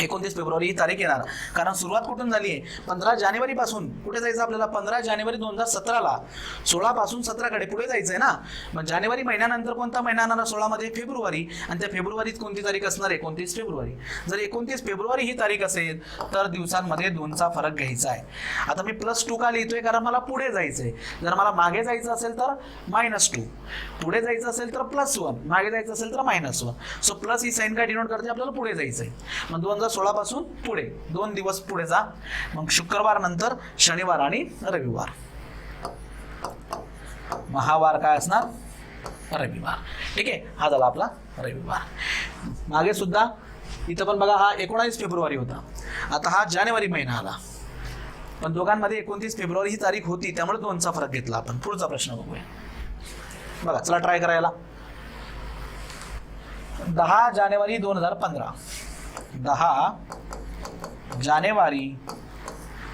S1: 29 फेब्रुवारी ही तारीख येणार. कारण सुरुवात कुठून झाली आहे, 15 जानेवारी पासून कुठे जायचं आपल्याला, 15 जानेवारी 2017ला. 16 पासून 17 कडे पुढे जायचंय ना. मग जानेवारी महिन्यानंतर कोणता महिना येणार 16 मध्ये, फेब्रुवारी. आणि त्या फेब्रुवारीत कोणती तारीख असणार, 29 फेब्रुवारी. जर 29 फेब्रुवारी ही तारीख असेल तर दिवसांमध्ये 2चा फरक घ्यायचा आहे. आता मी +2 का लिहितोय, कारण मला पुढे जायचंय. जर मला मागे जायचं असेल तर -2, पुढे जायचं असेल तर +1, मागे जायचं असेल तर -1. सो प्लस ही साईन काय डिनोट करते, आपल्याला पुढे जायचंय. मग 2016 पासून पुढे 2 दिवस पुढे जा. मग शुक्रवार नंतर शनिवार आणि रविवार. मग हा वार काय असणार, रविवार. ठीक आहे, हा झाला आपला रविवार. मागे सुद्धा इथं पण बघा हा 19 फेब्रुवारी होता. आता हा जानेवारी महिना आला. पण दोघांमध्ये 29 फेब्रुवारी ही तारीख होती, त्यामुळे 2चा फरक घेतला आपण. पुढचा प्रश्न बघूया. बघा चला ट्राय करायला. 10 जानेवारी 2015. 10 जानेवारी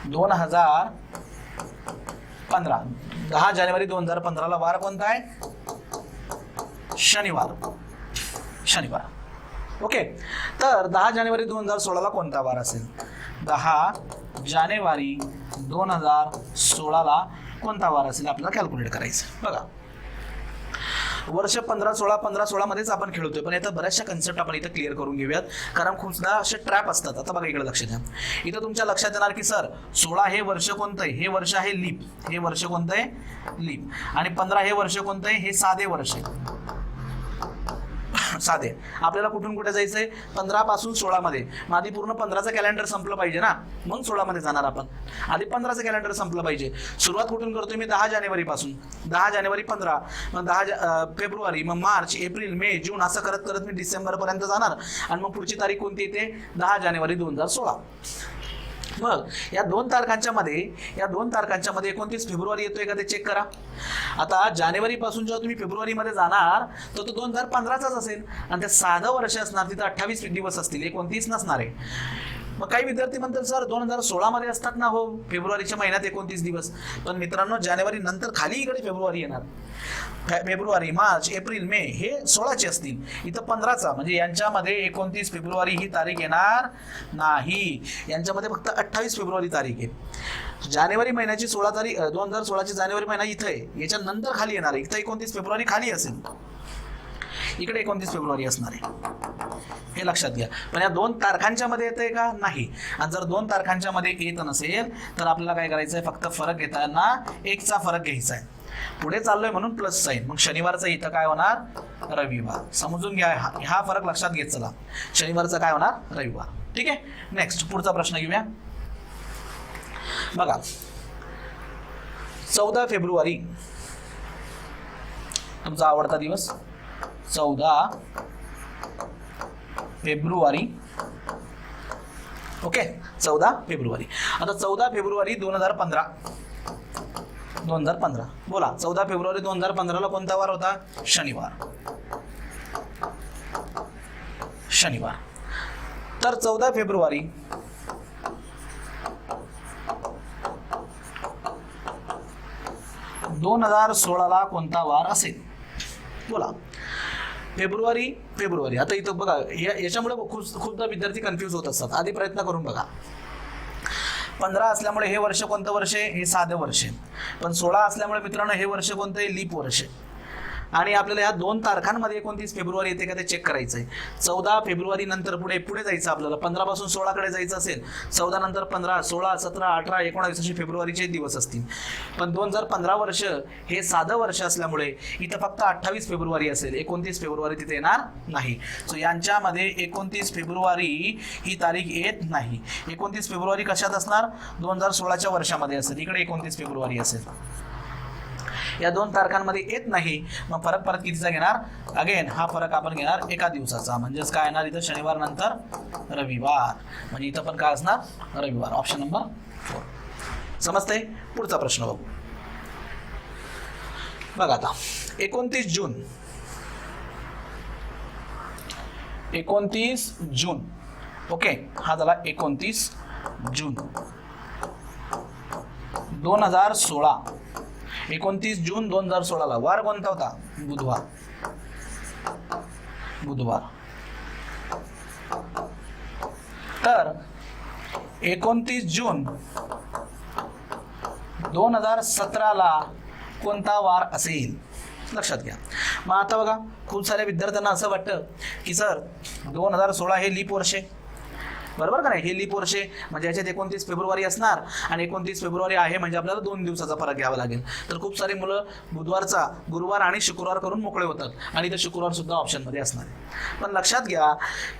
S1: 2015. 10 जानेवारी 2015ला वार कोणता आहे, शनिवार. ओके, तर 10 जानेवारी 2016ला कोणता वार असेल, 10 जानेवारी 2016ला कोणता वार असेल आपल्याला कॅल्क्युलेट करायचं. बघा वर्ष 15-16 मध्येच आपण खेळतोय, पण यात बऱ्याचशा कन्सेप्ट आपण इथं क्लिअर करून घेऊयात, कारण खूपदा असे ट्रॅप असतात. आता बघा इकडे लक्ष द्या. इथं तुमच्या लक्षात येणार की सर 16 हे वर्ष कोणतं आहे, हे वर्ष आहे लीप. हे वर्ष कोणतं आहे, लीप. आणि 15 हे वर्ष कोणतं आहे, हे साधे वर्ष आहे. साधे. आपल्याला कुठून कुठे जायचंय, 15 पासून 16 मध्ये. मग आधी पूर्ण 15चं कॅलेंडर संपलं पाहिजे ना, मग 16 मध्ये जाणार आपण. आधी 15चं कॅलेंडर संपलं पाहिजे. सुरुवात कुठून करतोय मी, 10 जानेवारी पासून. 10 जानेवारी 15, मग 10 फेब्रुवारी, मग मार्च, एप्रिल, मे, जून असं करत करत मी डिसेंबर पर्यंत जाणार. आणि मग पुढची तारीख कोणती येते, 10 जानेवारी 2016. मग या 2 तारखांच्या मध्ये 29 फेब्रुवारी येतोय का ते चेक करा. आता जानेवारी पासून जेव्हा तुम्ही फेब्रुवारी मध्ये जाणार तर तो 2015चाच असेल, आणि त्या साधं वर्ष असणार, तिथं 28 दिवस असतील, 29 नसणार आहे. मग काही विद्यार्थी म्हणतात सर 2016 मध्ये असतात ना, हो फेब्रुवारीच्या महिन्यात 29 दिवस. पण मित्रांनो जानेवारी नंतर खाली इकडे फेब्रुवारी येणार. फेब्रुवारी, मार्च, एप्रिल, मे हे 16चे असतील. इथं 15चा, म्हणजे यांच्यामध्ये 29 फेब्रुवारी ही तारीख येणार नाही. यांच्यामध्ये फक्त 28 फेब्रुवारी तारीख आहे. जानेवारी महिन्याची 16 तारीख 2016ची जानेवारी महिना इथं आहे, याच्या नंतर खाली येणार आहे. इथं 29 फेब्रुवारी खाली असेल. इकडे 29 फेब्रुवारी असणार आहे, हे लक्षात घ्या. पण या 2 तारखांच्या मध्ये येतंय का? नाही. आणि जर 2 तारखांच्या मध्ये येत नसेल तर आपल्याला काय करायचंय, फक्त फरक घेताना 1चा फरक घ्यायचा आहे. पुढे चाललोय म्हणून प्लस साईन, मग शनिवारचं इथं काय होणार, रविवार. समजून घ्या, हा फरक लक्षात घेत चला. शनिवारचं काय होणार, रविवार. ठीक आहे. नेक्स्ट पुढचा प्रश्न घेऊया. बघा 14 फेब्रुवारी तुमचा आवडता दिवस, 14 फेब्रुवारी. Okay, 14 February. आता 14 फेब्रुवारी 2015 बोला. 14 फेब्रुवारी 2015 ला कोणता वार होता? शनिवार. तर 14 फेब्रुवारी 2016 ला कोणता वार असेल? बोला. फेब्रुवारी. आता इथं बघा, याच्यामुळे खूपदा विद्यार्थी कन्फ्यूज होत असतात. आधी प्रयत्न करून बघा. 15 असल्यामुळे हे वर्ष कोणतं वर्ष आहे? हे साधं वर्ष आहे. पण 16 असल्यामुळे मित्रांनो हे वर्ष कोणतं आहे? लीप वर्ष आहे. आणि आपल्याला या 2 तारखांमध्ये 29 फेब्रुवारी येते का ते चेक करायचं आहे. 14 फेब्रुवारी नंतर पुढे जायचं आपल्याला. 15 पासून 16 कडे जायचं असेल, 14 नंतर 15, 16, 17, 18, 19 असे फेब्रुवारीचे दिवस असतील. पण 2015 वर्ष हे साधं वर्ष असल्यामुळे इथं फक्त 28 फेब्रुवारी असेल, 29 फेब्रुवारी तिथे येणार नाही. सो यांच्यामध्ये 29 फेब्रुवारी ही तारीख येत नाही. 29 फेब्रुवारी कशात असणार? 2016च्या वर्षामध्ये असेल. इकडे 29 फेब्रुवारी असेल. या 2 तारखांमध्ये येत नाही. मग फरक परत कितीचा घेणार? अगेन हा फरक आपण घेणार एका दिवसाचा. म्हणजेच काय येणार इथं? शनिवार नंतर रविवार. म्हणजे इथं पण काय असणार? रविवार. Option number 4. समजतंय? पुढचा प्रश्न बघू. बघा आता 29 जून. ओके, हा झाला 29 जून 2016. 29 जून 2016 ला वार कोणता होता? बुधवार. तर 29 जून 2017 ला कोणता वार असेल? लक्षात घ्या. मग आता बघा, खूप साऱ्या विद्यार्थ्यांना असं वाटतं की सर 2016 हे लीप वर्ष आहे, बरोबर का नाही? हे लीप वर्ष म्हणजे याच्यात 29 फेब्रुवारी असणार आणि 29 फेब्रुवारी आहे म्हणजे आपल्याला 2 दिवसाचा फरक घ्यावा लागेल. तर खूप सारे मुलं बुधवारचा गुरुवार आणि शुक्रवार करून मोकळे होतात आणि इथे शुक्रवार सुद्धा ऑप्शन मध्ये असणार आहे. पण लक्षात घ्या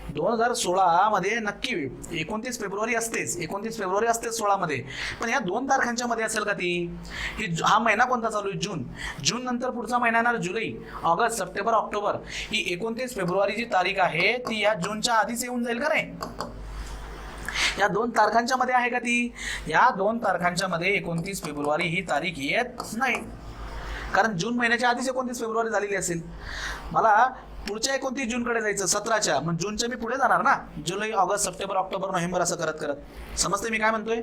S1: 2016 मध्ये नक्की 29 फेब्रुवारी असतेच, 29 फेब्रुवारी असतेच 16 मध्ये. पण या 2 तारखांच्या मध्ये असेल का ती? हा महिना कोणता चालू आहे? जून नंतर पुढचा महिना येणार जुलै, ऑगस्ट, सप्टेंबर, ऑक्टोबर. ही 29 फेब्रुवारी जी तारीख आहे ती या जूनच्या आधीच येऊन जाईल का नाही? या 2 तारखांच्या मध्ये आहे का ती? या 2 तारखांच्या मध्ये 29 फेब्रुवारी ही तारीख येत नाही, कारण जून महिन्याच्या आधीच 29 फेब्रुवारी झालेली असेल. मला पुढच्या 29 जून कडे जायचं, 17च्या. मग जूनच्या मी पुढे जाणार ना, जुलै, ऑगस्ट, सप्टेंबर, ऑक्टोबर, नोव्हेंबर असं करत करत. समजते मी काय म्हणतोय?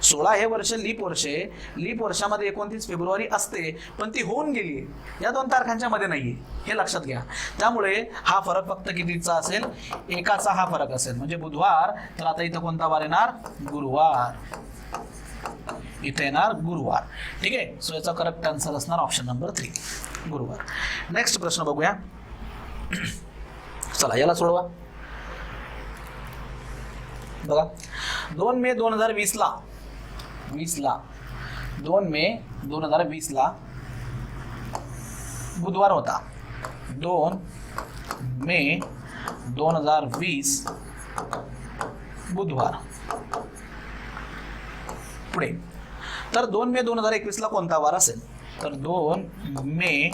S1: 16 हे वर्ष लीप वर्ष आहे. लीप वर्षामध्ये 29 फेब्रुवारी असते, पण ती होऊन गेली, या 2 तारखांच्या मध्ये नाहीये, हे लक्षात घ्या. त्यामुळे हा फरक फक्त कितीचा असेल? एकाचा हा फरक असेल. म्हणजे बुधवार. तर आता इथं कोणता वार येणार? गुरुवार. इथे येणार गुरुवार. ठीक आहे. सो याचा करेक्ट आन्सर असणार ऑप्शन नंबर 3, गुरुवार. नेक्स्ट प्रश्न बघूया. चला याला सोडवा. बघा 2 मे 2020 ला 2 मे 2020 ला बुधवार होता. 2 मे 2020 बुधवार. पुढे तर 2 मे 2021 ला कोणता वार असेल? तर 2 मे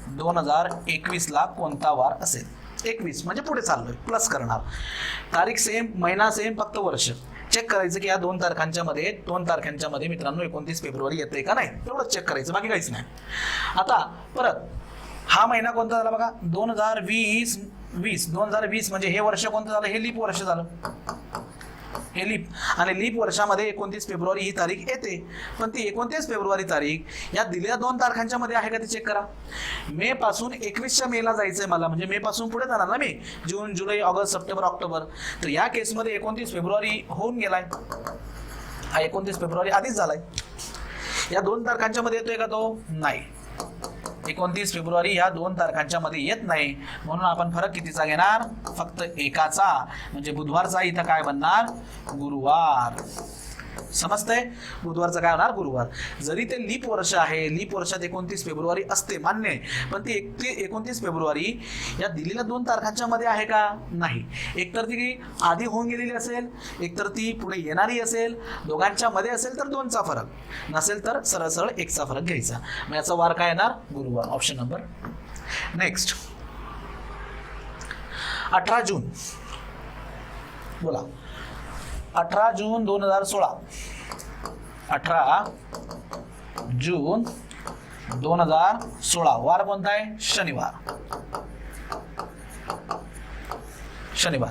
S1: 2021 ला कोणता वार असेल? 21 म्हणजे पुढे चाललोय, प्लस करणार. तारीख सेम, महिना सेम, फक्त वर्ष. चेक करायचं की या 2 तारखांच्या मध्ये मित्रांनो 29 फेब्रुवारी येते का नाही, एवढंच चेक करायचं, बाकी काहीच नाही. आता परत हा महिना कोणता झाला बघा? 2020 म्हणजे हे वर्ष कोणतं झालं? हे लीप वर्ष झालं. हे लीप, आणि लीप वर्षामध्ये 29 फेब्रुवारी ही तारीख येते. पण ती 29 फेब्रुवारी तारीख या दिलेल्या 2 तारखांच्या मध्ये आहे का ते चेक करा. मे पासून 21च्या मेला जायचंय मला, म्हणजे मे पासून पुढे जाणार ना मी, जून, जुलै, ऑगस्ट, सप्टेंबर, ऑक्टोबर. तर या केसमध्ये 29 फेब्रुवारी होऊन गेलाय, हा 29 फेब्रुवारी आधीच झालाय. या 2 तारखांच्या मध्ये येतोय का तो? नाही. 29 फेब्रुवारी या 2 तारखांच्या मध्ये येत नाही, म्हणून आपण फरक कितीचा घेणार? फक्त एकाचा, म्हणजे बुधवारचा इथं काय बनणार? गुरुवार. समजतंय? बुधवारचं काय होणार? गुरुवार. जरी ते लीप वर्ष आहे, लीप वर्षात 29 फेब्रुवारी असते मान्य आहे, पण ती 29 फेब्रुवारी या दिलेल्या 2 तारखांच्या मध्ये आहे का? नाही. एकतर ती आधी होऊन गेलेली असेल, एकतर ती पुढे येणारी असेल, दोघांच्या मध्ये असेल तर 2चा फरक, नसेल तर सरळ सरळ 1चा फरक घ्यायचा. मग याचा वार काय येणार? गुरुवार. Option number. नेक्स्ट 18 जून. बोला. 18 जून 2016. 18 जून 2016 वार कोणता आहे? शनिवार. शनिवार.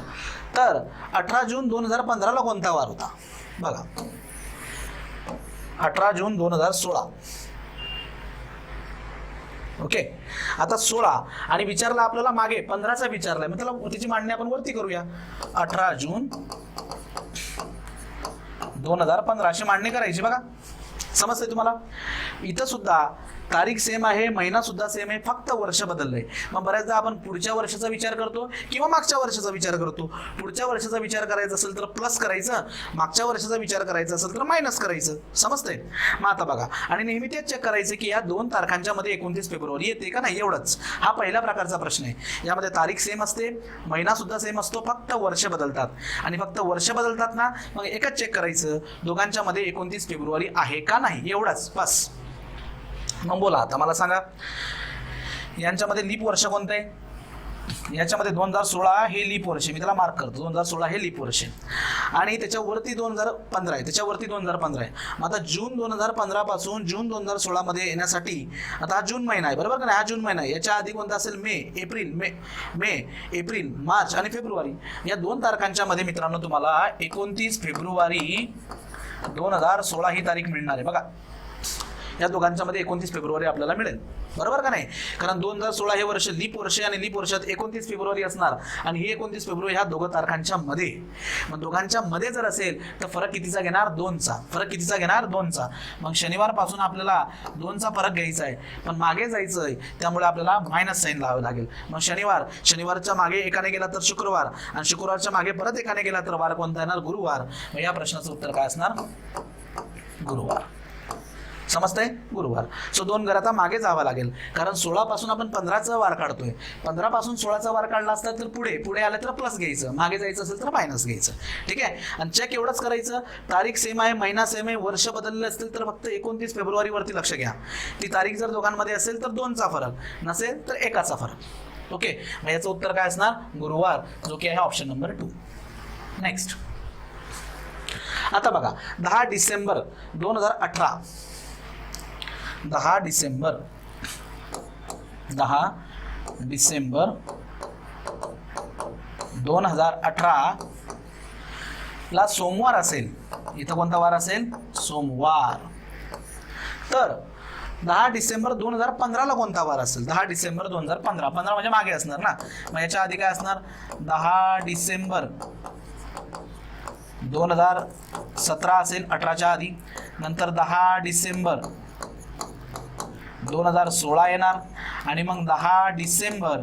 S1: तर 18 जून 2015 ला कोणता वार होता? बघा, 18 जून 2016. ओके. आता 16 आणि विचारला आपल्याला मागे 15चा विचारलाय, मग त्याला त्याची मांडणी आपण वरती करूया. 18 जून 2015 अशी मांडणी करायची. बघा, समजतंय तुम्हाला? इथं सुद्धा तारीख सेम आहे, महिना सुद्धा सेम आहे, फक्त वर्ष बदललंय. मग बऱ्याचदा आपण पुढच्या वर्षाचा विचार करतो किंवा मागच्या वर्षाचा विचार करतो. पुढच्या वर्षाचा विचार करायचा असेल तर प्लस करायचं, मागच्या वर्षाचा विचार करायचा असेल तर मायनस करायचं. समजतंय? मग आता बघा, आणि नेहमी तेच चेक करायचं की या 2 तारखांच्या मध्ये 29 फेब्रुवारी येते का नाही, एवढंच. हा पहिला प्रकारचा प्रश्न आहे. यामध्ये तारीख सेम असते, महिना सुद्धा सेम असतो, फक्त वर्ष बदलतात. आणि फक्त वर्ष बदलतात ना, मग एकच चेक करायचं, दोघांच्या मध्ये 29 फेब्रुवारी आहे का नाही, एवढंच बस. मग बोला, आता मला सांगा, यांच्यामध्ये लीप वर्ष कोणतं आहे? याच्यामध्ये 2016 हे लीप वर्ष, मी त्याला मार्क करतो. 2016 हे लीप वर्ष आहे आणि त्याच्यावरती 2015 आहे, त्याच्यावरती 2015 आहे. मग आता जून 2015 पासून जून 2016 मध्ये येण्यासाठी आता हा जून महिना आहे, बरोबर का नाही? हा जून महिना आहे. याच्या आधी कोणता असेल? मे, एप्रिल, मार्च आणि फेब्रुवारी. या 2 तारखांच्या मध्ये मित्रांनो तुम्हाला 29 फेब्रुवारी 2016 ही तारीख मिळणार आहे. बघा, या दोघांच्या मध्ये 29 फेब्रुवारी आपल्याला मिळेल, बरोबर का नाही? कारण 2016 हे वर्ष लीप वर्ष आणि लीप वर्षात 29 फेब्रुवारी असणार आणि ही 29 फेब्रुवारी ह्या 2 तारखांच्या मध्ये. मग दोघांच्या मध्ये जर असेल तर फरक कितीचा घेणार? 2चा. फरक कितीचा घेणार? 2चा. मग शनिवार पासून आपल्याला 2चा फरक घ्यायचा आहे, पण मागे जायचं आहे, त्यामुळे आपल्याला मायनस साईन लावावं लागेल. मग शनिवारच्या मागे एकाने गेला तर शुक्रवार, आणि शुक्रवारच्या मागे परत एकाने गेला तर वार कोणता येणार? गुरुवार. मग या प्रश्नाचं उत्तर काय असणार? गुरुवार. समजतंय? गुरुवार. सो 2 घरात मागे जावं लागेल, कारण 16 पासून आपण 15चा वार काढतोय. 15 पासून 16चा वार काढला असता तर पुढे आलं तर प्लस घ्यायचं, मागे जायचं असेल तर मायनस घ्यायचं. ठीक आहे. आणि चेक एवढंच करायचं, तारीख सेम आहे, महिना सेम आहे, वर्ष बदलले असतील तर फक्त 29 फेब्रुवारी वरती लक्ष घ्या. ती तारीख जर दोघांमध्ये असेल तर 2चा फरक, नसेल तर 1चा फरक. ओके. मग याचं उत्तर काय असणार? गुरुवार, जो की आहे ऑप्शन नंबर 2. नेक्स्ट. आता बघा, 10 डिसेंबर 2018. 10 डिसेंबर 2018 ला सोमवार असेल. इथं कोणता वार असेल? सोमवार. तर 10 डिसेंबर 2015 ला कोणता वार असेल? 10 डिसेंबर 2015. 15 म्हणजे मागे असणार ना. मग याच्या आधी काय असणार? 10 डिसेंबर 2017 असेल, 18च्या आधी. नंतर 10 डिसेंबर 2016 येणार आणि मग 10 डिसेंबर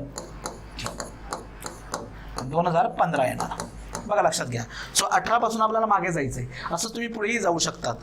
S1: 2015 येणार. बघा, लक्षात घ्या. सो 18 पासून आपल्याला मागे जायचंय, असं तुम्ही पुढेही जाऊ शकतात.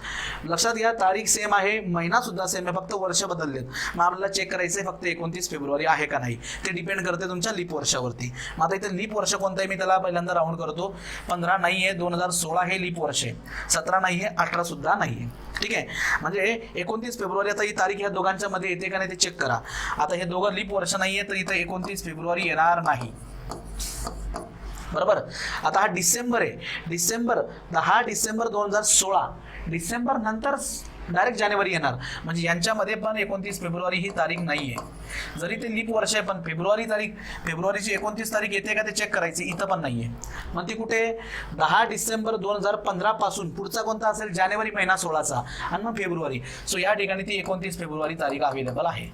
S1: लक्षात घ्या, तारीख सेम आहे, महिना सुद्धा सेम आहे, फक्त वर्ष बदललेत. मग आपल्याला चेक करायचंय फक्त 29 फेब्रुवारी आहे का नाही. ते डिपेंड करते तुमच्या लीप वर्षावरती. मग आता इथे लीप वर्ष कोणतं आहे मी त्याला पहिल्यांदा राऊंड करतो. 15 नाही आहे, 2016 हे लीप वर्ष आहे, 17 नाही आहे, 18 सुद्धा नाही आहे. ठीक आहे. म्हणजे 29 फेब्रुवारी, आता ही तारीख ह्या दोघांच्या मध्ये येते का नाही ते चेक करा. आता हे दोघं लीप वर्ष नाहीये तर इथं 29 फेब्रुवारी येणार नाही, बरोबर. आता हा डिसेंबर आहे, 10 डिसेंबर 2016. डिसेंबर नंतर डायरेक्ट जानेवारी येणार, म्हणजे यांच्यामध्ये पण 29 फेब्रुवारी ही तारीख नाहीये. जरी ते लीप वर्ष आहे पण फेब्रुवारीची 29 तारीख येते का ते चेक करायचे. इथं पण नाहीये. मग ती कुठे? 10 डिसेंबर 2015 पासून पुढचा कोणता असेल? जानेवारी महिना 16चा आणि मग फेब्रुवारी. सो या ठिकाणी ती 29 फेब्रुवारी तारीख अवेलेबल आहे.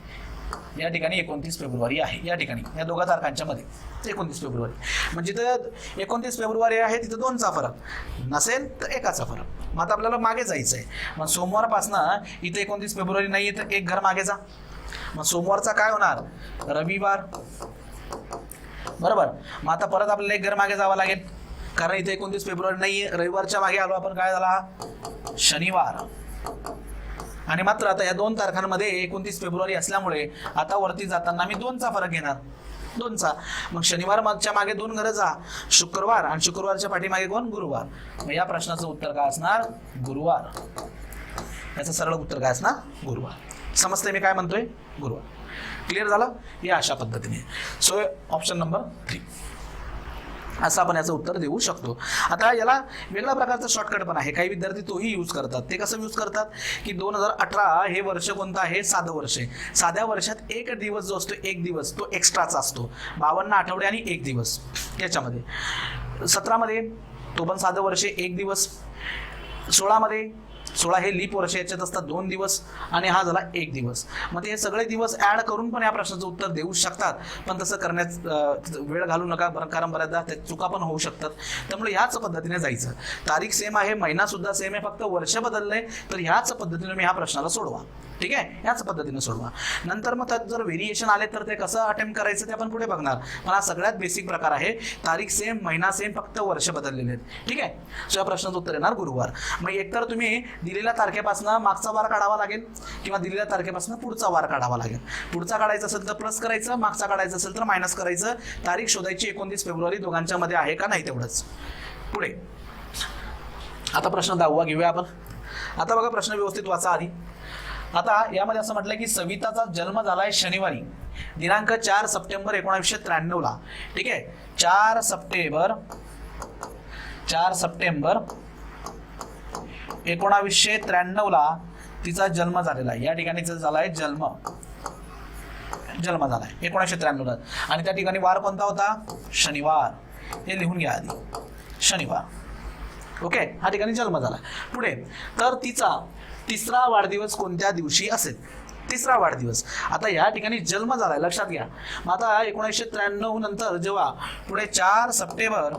S1: या ठिकाणी 29 फेब्रुवारी आहे. या ठिकाणी या दोघा तारखांच्या मध्ये 29 फेब्रुवारी. म्हणजे जिथं 29 फेब्रुवारी आहे तिथं 2चा फरक, नसेल तर 1चा फरक. मग आता आपल्याला मागे जायचं आहे. मग सोमवारपासनं इथं 29 फेब्रुवारी नाही आहे तर 1 घर मागे जा. मग सोमवारचा काय होणार? रविवार. बरोबर. मग आता परत आपल्याला एक घर मागे जावं लागेल, कारण इथे 29 फेब्रुवारी नाहीये, रविवारच्या मागे आलो आपण, काय झाला? शनिवार. आणि मात्र आता या 2 तारखांमध्ये 29 फेब्रुवारी असल्यामुळे आता वरती जाताना मी 2चा फरक घेणार, 2चा. मग शनिवार मागच्या मागे 2 घरं जा, शुक्रवार, आणि शुक्रवारच्या पाठीमागे कोण? गुरुवार. मग या प्रश्नाचं उत्तर काय असणार? गुरुवार. याचं सरळ उत्तर काय असणार? गुरुवार. समजतंय मी काय म्हणतोय? गुरुवार. क्लिअर झालं? या अशा पद्धतीने. सो ऑप्शन नंबर 3 असं आपण याचं उत्तर देऊ शकतो. आता याला वेगळ्या प्रकारचं शॉर्टकट पण आहे, काही विद्यार्थी तोही यूज करतात. ते कसं यूज करतात की 2018 हे वर्ष कोणतं आहे? साधं वर्ष आहे. साध्या वर्षात एक दिवस जो असतो, एक दिवस तो एक्स्ट्राचा असतो. 52 आठवडे आणि 1 दिवस याच्यामध्ये. 17 मध्ये तो पण साधं वर्ष, 1 दिवस. 16 मध्ये 16 हे लीप वर्ष, याच्यात असतात 2 दिवस, आणि हा झाला 1 दिवस. मग हे सगळे दिवस ऍड करून पण या प्रश्नाचं उत्तर देऊ शकतात, पण तसं करण्यात वेळ घालू नका, कारण बऱ्याचदा त्या चुका पण होऊ शकतात. त्यामुळे ह्याच पद्धतीने जायचं. तारीख सेम आहे, महिना सुद्धा सेम आहे, फक्त वर्ष बदललंय, तर ह्याच पद्धतीने मी ह्या प्रश्नाला सोडवा. ठीक आहे, याच पद्धतीने सोडवा. नंतर मग त्यात जर व्हेरिएशन आले तर ते कसं अटेम्प्ट करायचं ते आपण पुढे बघणार. पण हा सगळ्यात बेसिक प्रकार आहे. तारीख सेम, महिना सेम, फक्त वर्ष बदललेले आहेत. ठीक आहे. सो या प्रश्नाचं उत्तर येणार गुरुवार. मग एकतर तुम्ही दिलेल्या तारखेपासून मागचा वार काढावा लागेल, किंवा दिलेल्या तारखेपासून पुढचा वार काढावा लागेल. पुढचा काढायचा असेल तर प्लस करायचं, मागचा काढायचा असेल तर मायनस करायचं. तारीख शोधायची 29 फेब्रुवारी दोघांच्या मध्ये आहे का नाही तेवढंच. पुढे आता प्रश्न 10वा घेऊया आपण. आता बघा प्रश्न व्यवस्थित वाचा आधी. आता यामध्ये असं म्हटलं की सविताचा जन्म झालाय शनिवारी दिनांक 4 सप्टेंबर 1993 ला. ठीक आहे. 4 सप्टेंबर 1993 ला तिचा जन्म झालेला आहे. या ठिकाणी झालाय जन्म झालाय 1993 ला. आणि त्या ठिकाणी वार कोणता होता? शनिवार. हे लिहून घ्या आधी, शनिवार. ओके. हा ठिकाणी जन्म झाला. पुढे तर तिचा 3रा वाढदिवस कोणत्या दिवशी असेल? 3रा वाढदिवस. आता या ठिकाणी जन्म झालाय, लक्षात घ्या. मग आता 1993 नंतर जेव्हा पुढे 4 सप्टेंबर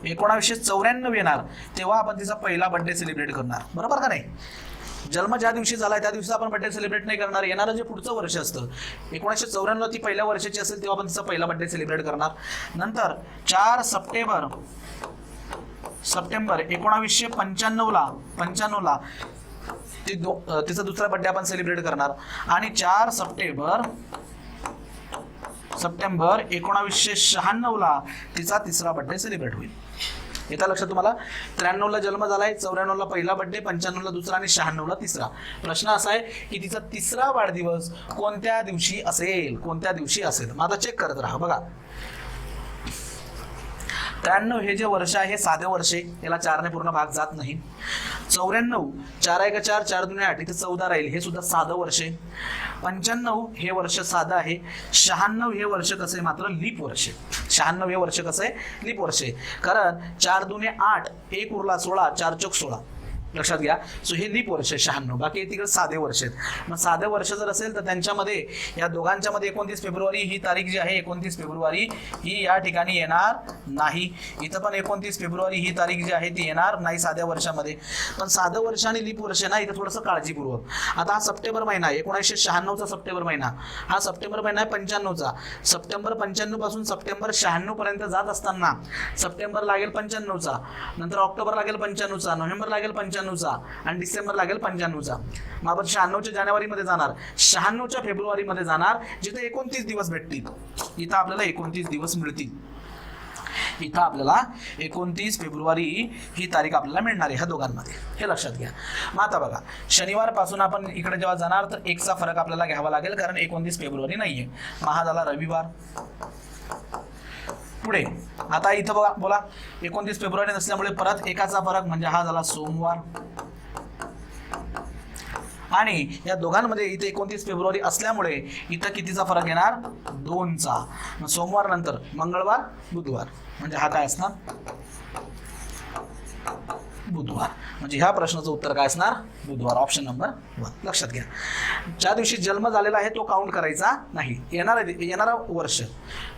S1: 1994 येणार, तेव्हा आपण तिचा पहिला बर्थडे सेलिब्रेट करणार. बरोबर का नाही? जन्म ज्या दिवशी झालाय त्या दिवशी आपण बर्थडे सेलिब्रेट नाही करणार. येणारं जे पुढचं वर्ष असतं 1994 ती पहिल्या वर्षाची असेल तेव्हा आपण तिचा पहिला बर्थडे सेलिब्रेट करणार. नंतर 4 सप्टेंबर 1995 ला तिचा दुसरा बर्थडे आपण सेलिब्रेट करणार. आणि 4 सप्टेंबर 1996 ला तिचा 3रा बर्थडे सेलिब्रेट होईल. येता लक्षात तुम्हाला? 93 ला जन्म झालाय, 94 ला पहिला बर्थडे, 95 ला दुसरा आणि 96 ला 3रा. प्रश्न असा आहे की तिचा 3रा वाढदिवस कोणत्या दिवशी असेल? कोणत्या दिवशी असेल? मग आता चेक करत राहा. बघा 93 हे जे वर्ष आहे साधे वर्ष आहे, याला 4 ने पूर्ण भाग जात नाही. 94 4 1 4 4 2 8 इथे 14 राहील, हे सुद्धा साधं वर्ष आहे. 95 हे वर्ष साधं आहे. 96 हे वर्ष कसं आहे? मात्र लीप वर्ष. 96 हे वर्ष कसं आहे? लीप वर्ष आहे. कारण 4 2 8 1 उरला 16, 4 चौक 16. लक्षात घ्या. सो हे लीप वर्ष आहे 96. बाकी तिकडे साधे वर्ष आहेत. मग साधे वर्ष जर असेल तर त्यांच्यामध्ये या दोघांच्या मध्ये 29 फेब्रुवारी ही तारीख जी आहे 29 फेब्रुवारी ही या ठिकाणी येणार नाही. इथं पण 29 फेब्रुवारी ही तारीख जी आहे ती येणार नाही साध्या वर्षामध्ये. पण साधं वर्ष आणि लीप वर्ष ना इथं थोडंसं काळजीपूर्वक. आता हा सप्टेंबर महिना 1996चा सप्टेंबर महिना, हा सप्टेंबर महिना आहे 95चा. सप्टेंबर 95 पासून सप्टेंबर 96 पर्यंत जात असताना सप्टेंबर लागेल 95चा, नंतर ऑक्टोबर लागेल 95चा, नोव्हेंबर लागेल 95चा आणि डिसेंबर लागेल 95चा. मग आपण 96च्या जानेवारीमध्ये जाणार, 96च्या फेब्रुवारीमध्ये जाणार, जिथे 29 दिवस भेटतील. इथं आपल्याला 29 दिवस मिळतील. इथं आपल्याला 29 फेब्रुवारी ही तारीख आपल्याला मिळणार आहे ह्या दोघांमध्ये. हे लक्षात घ्या. मग आता बघा शनिवार पासून आपण इकडे जेव्हा जाणार तर 1चा फरक आपल्याला घ्यावा लागेल, कारण 29 फेब्रुवारी नाहीये. मग हा झाला रविवार. पुढे आता इथं बघा बोला 29 फेब्रुवारी नसल्यामुळे परत 1चा फरक म्हणजे हा झाला सोमवार. आणि या दोघांमध्ये इथे 29 फेब्रुवारी असल्यामुळे इथं कितीचा फरक येणार? 2चा. मग सोमवार नंतर मंगळवार, बुधवार, म्हणजे हा काय असणार? बुधवार. म्हणजे ह्या प्रश्नाचं उत्तर काय असणार? बुधवार. Option number 1. लक्षात घ्या. ज्या दिवशी जन्म झालेला आहे तो काउंट करायचा नाही. येणारा वर्ष,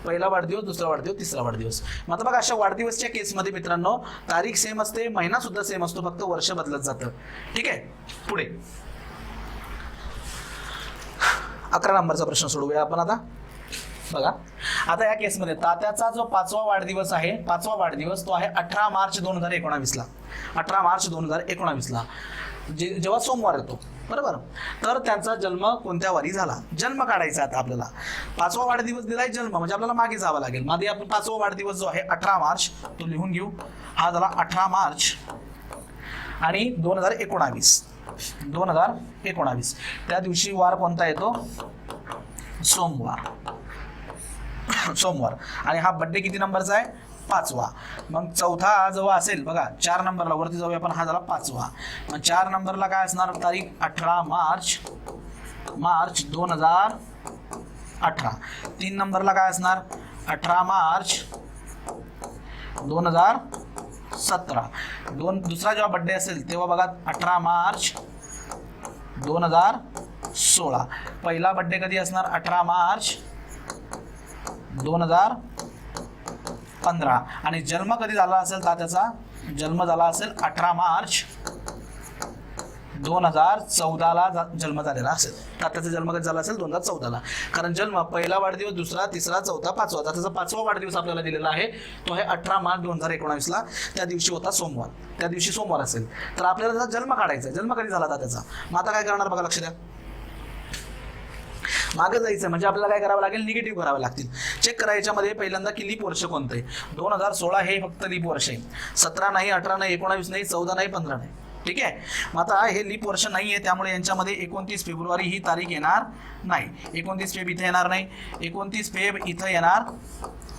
S1: पहिला वाढदिवस, दुसरा वाढदिवस, 3रा वाढदिवस. मग आता बघा अशा वाढदिवसच्या केसमध्ये मित्रांनो तारीख सेम असते, महिना सुद्धा सेम असतो, फक्त वर्ष बदलत जातं. ठीक आहे. पुढे 11 नंबरचा प्रश्न सोडवूया आपण आता. बघा आता या केसमध्ये तात्याचा जो 5वा वाढदिवस आहे, 5वा वाढदिवस तो आहे 18 मार्च 2019ला. 18 मार्च 2019ला जेव्हा सोमवार येतो, बरोबर. तर त्यांचा जन्म कोणत्या वारी झाला, जन्म काढायचा. आता आपल्याला 5वा वाढदिवस दिलाय जन्म, म्हणजे आपल्याला मागे जावं लागेल. मागे आपण 5वा वाढदिवस जो आहे 18 मार्च तो लिहून घेऊ. हा झाला 18 मार्च आणि 2019 त्या दिवशी वार कोणता येतो, सोमवार. आणि हा बर्थडे किती नंबरचा आहे, 5वा. मग चौथा जेव्हा असेल बघा 4 नंबरला वरती जाऊया आपण, हा झाला 5वा. मग 4 नंबरला काय असणार तारीख, 18 मार्च 2018. 3 नंबरला काय असणार, 18 मार्च 2017. दुसरा जेव्हा बर्थडे असेल तेव्हा बघा 18 मार्च 2016. पहिला बर्थडे कधी असणार, 18 मार्च 2015. आणि जन्म कधी झाला असेल तात्याचा, जन्म झाला असेल 18 मार्च 2014ला जन्म झालेला असेल. तात्याचा जन्म कधी झाला असेल, 2014ला. कारण जन्म पहिला वाढदिवस, दुसरा, तिसरा, चौथा, 5वा. तात्याचा 5वा वाढदिवस आपल्याला दिलेला आहे तो आहे 18 मार्च 2019ला. त्या दिवशी होता सोमवार, त्या दिवशी सोमवार असेल तर आपल्याला त्याचा जन्म काढायचा. जन्म कधी झाला तात्याचा. मग आता काय करणार बघा, लक्ष द्या. मागे जायचं म्हणजे आपल्याला काय करावं लागेल, निगेटिव्ह करावे लागतील. चेक करायच्या मध्ये पहिल्यांदा की लीप वर्ष कोणतं आहे. 2016 हे फक्त लीप वर्ष आहे. 17 नाही, 18 नाही, 19 नाही, 14 नाही, 15 नाही. ठीक आहे. मग आता हे लीप वर्ष नाही आहे त्यामुळे यांच्यामध्ये 29 फेब्रुवारी ही तारीख येणार नाही. 29 फेब इथे येणार नाही, 29 फेब इथं येणार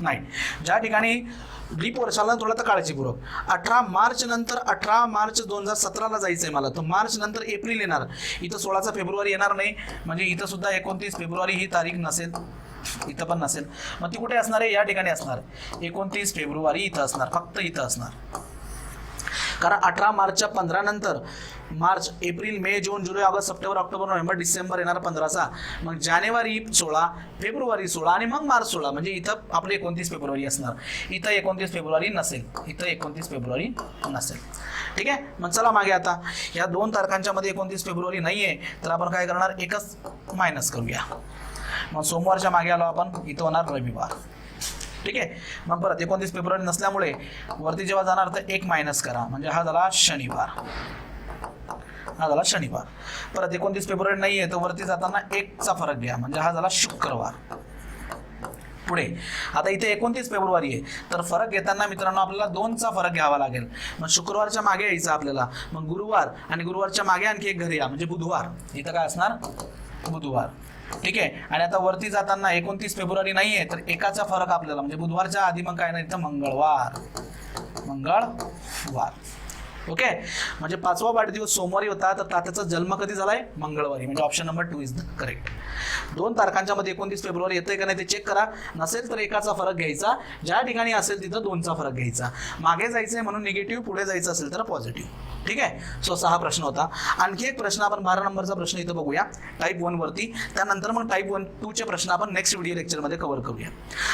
S1: नाही. ज्या ठिकाणी लीप वर्षाला थोडं तर काळजीपूर्वक 18 मार्च नंतर 18 मार्च 2017ला जायचंय मला, तर मार्च नंतर एप्रिल येणार. इथं 16 फेब्रुवारी येणार नाही, म्हणजे इथं सुद्धा 29 फेब्रुवारी ही तारीख नसेल, इथं पण नसेल. मग ती कुठे असणार आहे, या ठिकाणी असणार. 29 फेब्रुवारी इथं असणार, फक्त इथं असणार. कारण 18 मार्चच्या 15 नंतर मार्च, एप्रिल, मे, जून, जुलै, ऑगस्ट, सप्टेंबर, ऑक्टोबर, नोव्हेंबर, डिसेंबर येणार 15चा. मग जानेवारी 16, फेब्रुवारी 16 आणि मग मार्च 16. म्हणजे इथं आपले 29 फेब्रुवारी असणार. इथं 29 फेब्रुवारी नसेल, इथं 29 फेब्रुवारी नसेल. ठीक आहे. मग चला मागे आता या 2 तारखांच्या मध्ये 29 फेब्रुवारी नाहीये तर आपण काय करणार, एकच मायनस करूया. मग सोमवारच्या मागे आलो आपण, इथं होणार रविवार. ठीक आहे. मग परत 29 फेब्रुवारी नसल्यामुळे वरती जेव्हा जाणार तर 1 मायनस करा, म्हणजे हा झाला शनिवार. परत 29 फेब्रुवारी नाहीये तर वरती जाताना 1चा फरक घ्या, म्हणजे हा झाला शुक्रवार. पुढे आता इथे 29 फेब्रुवारी आहे तर फरक घेताना मित्रांनो आपल्याला 2चा फरक घ्यावा लागेल. मग शुक्रवारच्या मागे यायचं आपल्याला, मग गुरुवार आणि गुरुवारच्या मागे आणखी एक घरी या, म्हणजे बुधवार. इथं काय असणार, बुधवार. ठीक आहे. आणि आता वरती जाताना 29 फेब्रुवारी नाहीये तर 1चा फरक आपल्याला, म्हणजे बुधवारच्या आधी मग काय नाही तर मंगळवार. ओके. म्हणजे 5वा वाढदिवस सोमवारी होता तर तात्याचा जन्म कधी झालाय, मंगळवारी. म्हणजे option number 2 is the correct. 2 तारखांच्या मध्ये 29 फेब्रुवारी येतंय का नाही ते चेक करा. नसेल तर 1चा फरक घ्यायचा, ज्या ठिकाणी असेल तिथं 2चा फरक घ्यायचा. मागे जायचंय म्हणून निगेटिव्ह, पुढे जायचं असेल तर पॉझिटिव्ह. ठीक आहे. सो 6 प्रश्न होता. आणखी एक प्रश्न आपण 12 नंबरचा प्रश्न इथं बघूया टाईप 1 वरती. त्यानंतर मग टाईप 2 चे प्रश्न आपण नेक्स्ट व्हिडिओ लेक्चरमध्ये कव्हर करूया.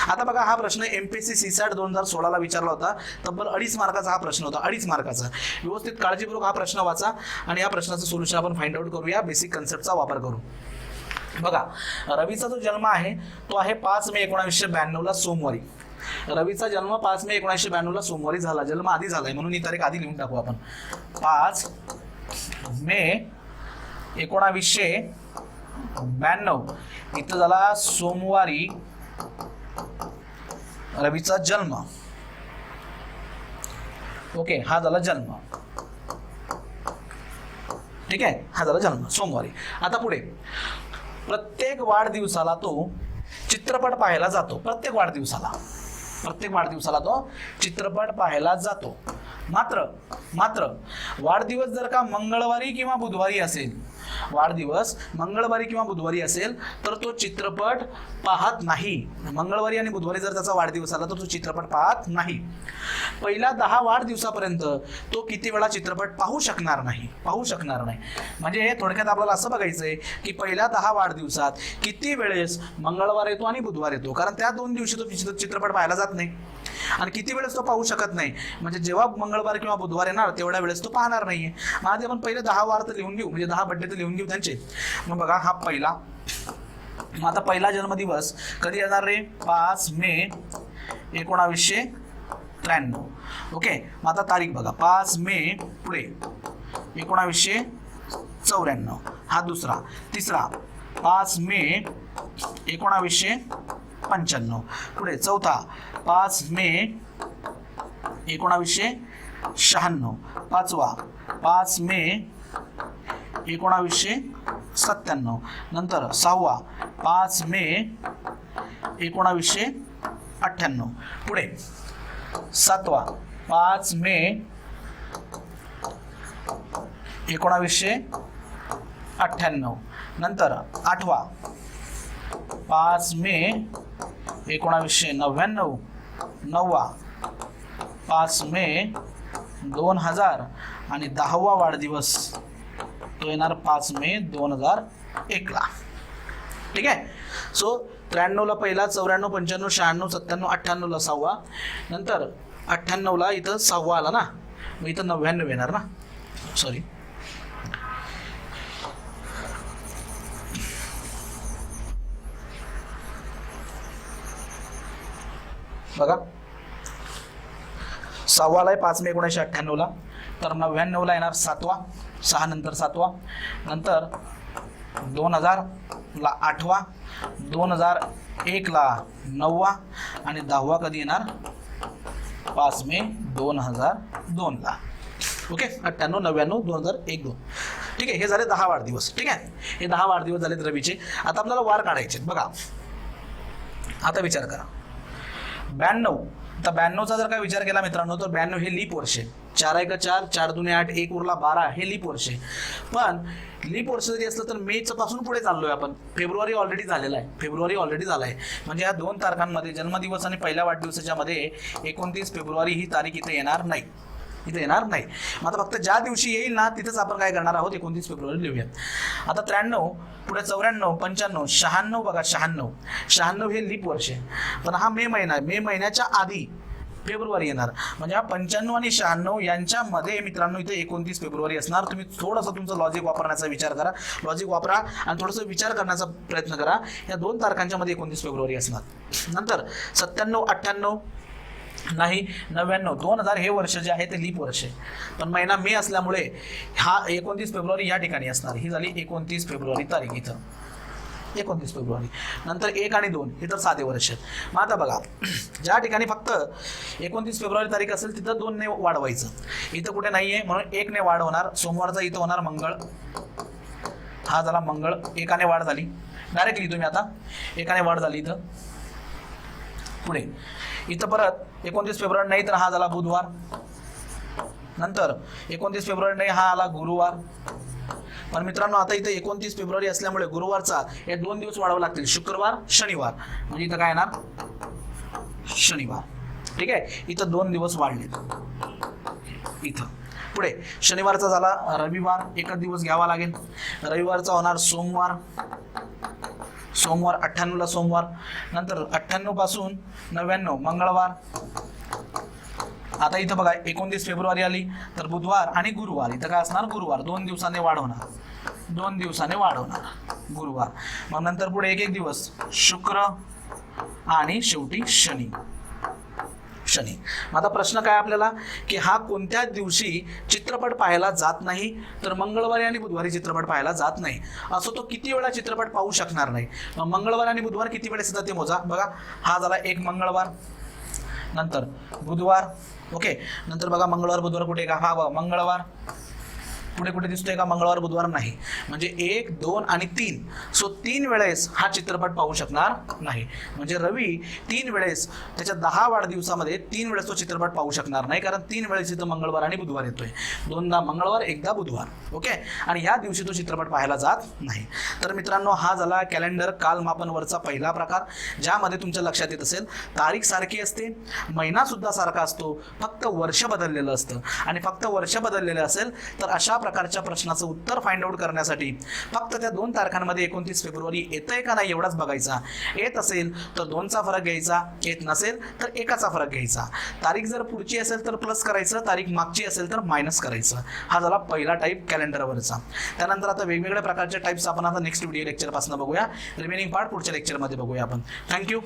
S1: आता बघा हा प्रश्न MPSC CSAT 2016ला विचारला होता. तब्बल 2.5 मार्काचा हा प्रश्न होता. 2.5 मार्काचा. व्यवस्थित काळजीपूर्वक हा प्रश्न वाचा आणि या प्रश्नाचं सोल्युशन आपण फाइंड आउट करूया बेसिक कन्सेप्टचा वापर करून. बघा रवीचा जो जन्म आहे तो आहे 5 मे 1992ला सोमवारी. रवीचा जन्म 5 मे 1992ला सोमवारी झाला. जन्म आधी झालाय म्हणून ही तारीख आधी लिहून टाकू आपण. 5 मे 1992 इथं झाला सोमवारी रवीचा जन्म. ओके. हा झाला जन्म. ठीक आहे. हा झाला जन्म सोमवारी. आता पुढे प्रत्येक वाढदिवसाला तो चित्रपट पाहायला जातो. प्रत्येक वाढदिवसाला तो चित्रपट पाहायला जातो. मात्र वाढदिवस जर का मंगळवारी किंवा बुधवारी असेल, वाढदिवस मंगळवारी किंवा बुधवारी असेल तर तो चित्रपट पाहत नाही. मंगळवारी आणि बुधवारी जर त्याचा वाढदिवस आला तर तो चित्रपट पाहत नाही. पहिल्या 10 वाढदिवसापर्यंत तो किती वेळा चित्रपट पाहू शकणार नाही. म्हणजे थोडक्यात आपल्याला असं बघायचंय की पहिल्या 10 वाढदिवसात किती वेळेस मंगळवार येतो आणि बुधवार येतो, कारण त्या 2 दिवशी तो चित्रपट पाहायला जात नाही. आणि किती वेळेस तो पाहू शकत नाही, म्हणजे जेव्हा मंगळवार किंवा बुधवार येणार तेवढ्या वेळेस तो पाहणार नाहीये. मग आधी आपण पहिले 10 वार तर लिहून घेऊ, म्हणजे 10 बड्डे तर लिहून घेऊ त्यांचे. मग बघा हा पहिला, मग आता पहिला जन्मदिवस कधी येणार रे? 5 मे 1993. ओके, मग आता तारीख बघा, 5 मे पुढे 1994, हा दुसरा. तिसरा 5 मे 1995, पुढे चौथा 5 मे 1996, पाचवा 5 मे 1997, नंतर सहावा 5 मे 1998, पुढे सातवा 5 मे 1998, नंतर आठवा 5 मे 1999, नववा 5 मे 2000 आणि 10वा वाढदिवस तो येणार 5 मे 2001 ला. ठीक आहे. सो 93 ला पहिला, 94, 95, 96, 97, 98 ला सहावा, नंतर 98 ला इथं सहावा आला ना, मग इथं 99 येणार ना, सॉरी. बघा, सहावाला आहे 5 मे 1998 ला, तर 99 ला येणार सातवा, 6 नंतर सातवा, नंतर 2000 ला आठवा, 2001 ला नववा आणि 10वा कधी येणार? 5 मे 2002 ला. ओके, 98, 99, 2001, 2. ठीक आहे, हे झाले 10 वाढदिवस. ठीक आहे, हे 10 वाढदिवस झालेत रवीचे. आता आपल्याला वार काढायचे. बघा, आता विचार करा, 92. आता 92चा जर काय विचार केला मित्रांनो, तर 92 हे लीप वर्ष आहे. 4 1 4, 4 2 8, 1 उरला 12, हे लीप वर्ष आहे. पण लीप वर्ष जरी असलं तर मेच पासून पुढे चाललोय आपण. फेब्रुवारी ऑलरेडी झालेला आहे, फेब्रुवारी ऑलरेडी झाला आहे. म्हणजे या 2 तारखांमध्ये, जन्मदिवस आणि पहिल्या वाढदिवसाच्या मध्ये 29 फेब्रुवारी ही तारीख इथे येणार नाही, इथे येणार नाही. मग आता फक्त ज्या दिवशी येईल ना तिथंच आपण काय करणार आहोत, 29 फेब्रुवारी लिहूयात. आता 93, पुढे 94, 95, 96. बघा, 96 हे लीप वर्ष आहे. पण हा मे महिना आहे, मे महिन्याच्या आधी फेब्रुवारी येणार. म्हणजे हा 95 आणि 96 यांच्यामध्ये मित्रांनो इथे 29 फेब्रुवारी असणार. तुम्ही थोडंसं तुमचं लॉजिक वापरण्याचा विचार करा, लॉजिक वापरा आणि थोडंसं विचार करण्याचा प्रयत्न करा. या 2 तारखांच्या मध्ये 29 फेब्रुवारी असणार. नंतर 97, 98 नाही, 99, 2000 हे वर्ष जे आहे ते लीप वर्ष आहे. पण महिना मे असल्यामुळे हा 29 फेब्रुवारी या ठिकाणी असणार. ही झाली 29 फेब्रुवारी तारीख इथं, 29 फेब्रुवारी. नंतर 1 आणि 2 हे तर साधे वर्ष आहेत. मग आता बघा, ज्या ठिकाणी फक्त 29 फेब्रुवारी तारीख असेल तिथं 2 ने वाढवायचं. इथं कुठे नाहीये म्हणून 1 ने वाढ होणार. सोमवारचा इथं होणार मंगळ, हा झाला मंगळ, 1 वाढ झाली. डायरेक्टली तुम्ही आता 1 वाढ झाली इथं. पुढे इथं परत 29 फेब्रुवारी नाही तर हा झाला बुधवार. नंतर 29 फेब्रुवारी नाही, हा आला गुरुवार. पण मित्रांनो आता इथे 29 फेब्रुवारी असल्यामुळे गुरुवारचा हे 2 दिवस वाढवावे लागतील, शुक्रवार शनिवार. म्हणजे इथं काय येणार? शनिवार. ठीक आहे, इथं 2 दिवस वाढले. इथं पुढे शनिवारचा झाला रविवार, एकच दिवस घ्यावा लागेल. रविवारचा होणार सोमवार, सोमवार 98 ला सोमवार. नंतर 98 पासून 99 मंगळवार. आता इथं बघा 29 फेब्रुवारी आली तर बुधवार आणि गुरुवार. इथं काय असणार? गुरुवार. 2 दिवसाने वाढवणार, 2 दिवसाने वाढवणार गुरुवार. मग नंतर पुढे एक दिवस शुक्र आणि शेवटी शनी. शनी. मग आता प्रश्न काय आपल्याला की हा कोणत्या दिवशी चित्रपट पाहायला जात नाही? तर मंगळवारी आणि बुधवारी चित्रपट पाहायला जात नाही. असं तो किती वेळा चित्रपट पाहू शकणार नाही. मग मंगळवार आणि बुधवार किती वेळेस येतात ते मोजा. बघा, हा झाला एक मंगळवार, नंतर बुधवार. ओके, नंतर बघा मंगळवार बुधवार कुठे का? हा बघा मंगळवार. पुढे कुठे दिसतोय का? मंगळवार बुधवार नाही. म्हणजे 1, 2 आणि 3. सो 3 वेळेस हा चित्रपट पाहू शकणार नाही. म्हणजे रवी 3 वेळेस त्याच्या 10 वाढदिवसामध्ये 3 वेळेस तो चित्रपट पाहू शकणार नाही, कारण 3 वेळेस इथं मंगळवार आणि बुधवार येतोय. 2दा मंगळवार, 1दा बुधवार. ओके, आणि या दिवशी तो चित्रपट पाहायला जात नाही. तर मित्रांनो, हा झाला कॅलेंडर कालमापनवरचा पहिला प्रकार, ज्यामध्ये तुमच्या लक्षात येत असेल तारीख सारखी असते, महिना सुद्धा सारखा असतो, फक्त वर्ष बदललेलं असतं. आणि फक्त वर्ष बदललेलं असेल तर अशा प्रकारच्या प्रश्नाचं उत्तर फाइंड आउट करण्यासाठी फक्त त्या 2 तारखांमध्ये 29 फेब्रुवारी येतंय का नाही एवढाच बघायचा. येत असेल तर 2चा फरक घ्यायचा, येत नसेल तर 1चा फरक घ्यायचा. तारीख जर पुढची असेल तर प्लस करायचं, तारीख मागची असेल तर मायनस करायचं. हा झाला पहिला टाईप कॅलेंडरवरचा. त्यानंतर आता वेगवेगळ्या प्रकारच्या टाईप्स आपण आता नेक्स्ट व्हिडिओ लेक्चरपासून बघूया. रिमेनिंग पार्ट पुढच्या लेक्चरमध्ये बघूया आपण. थँक्यू.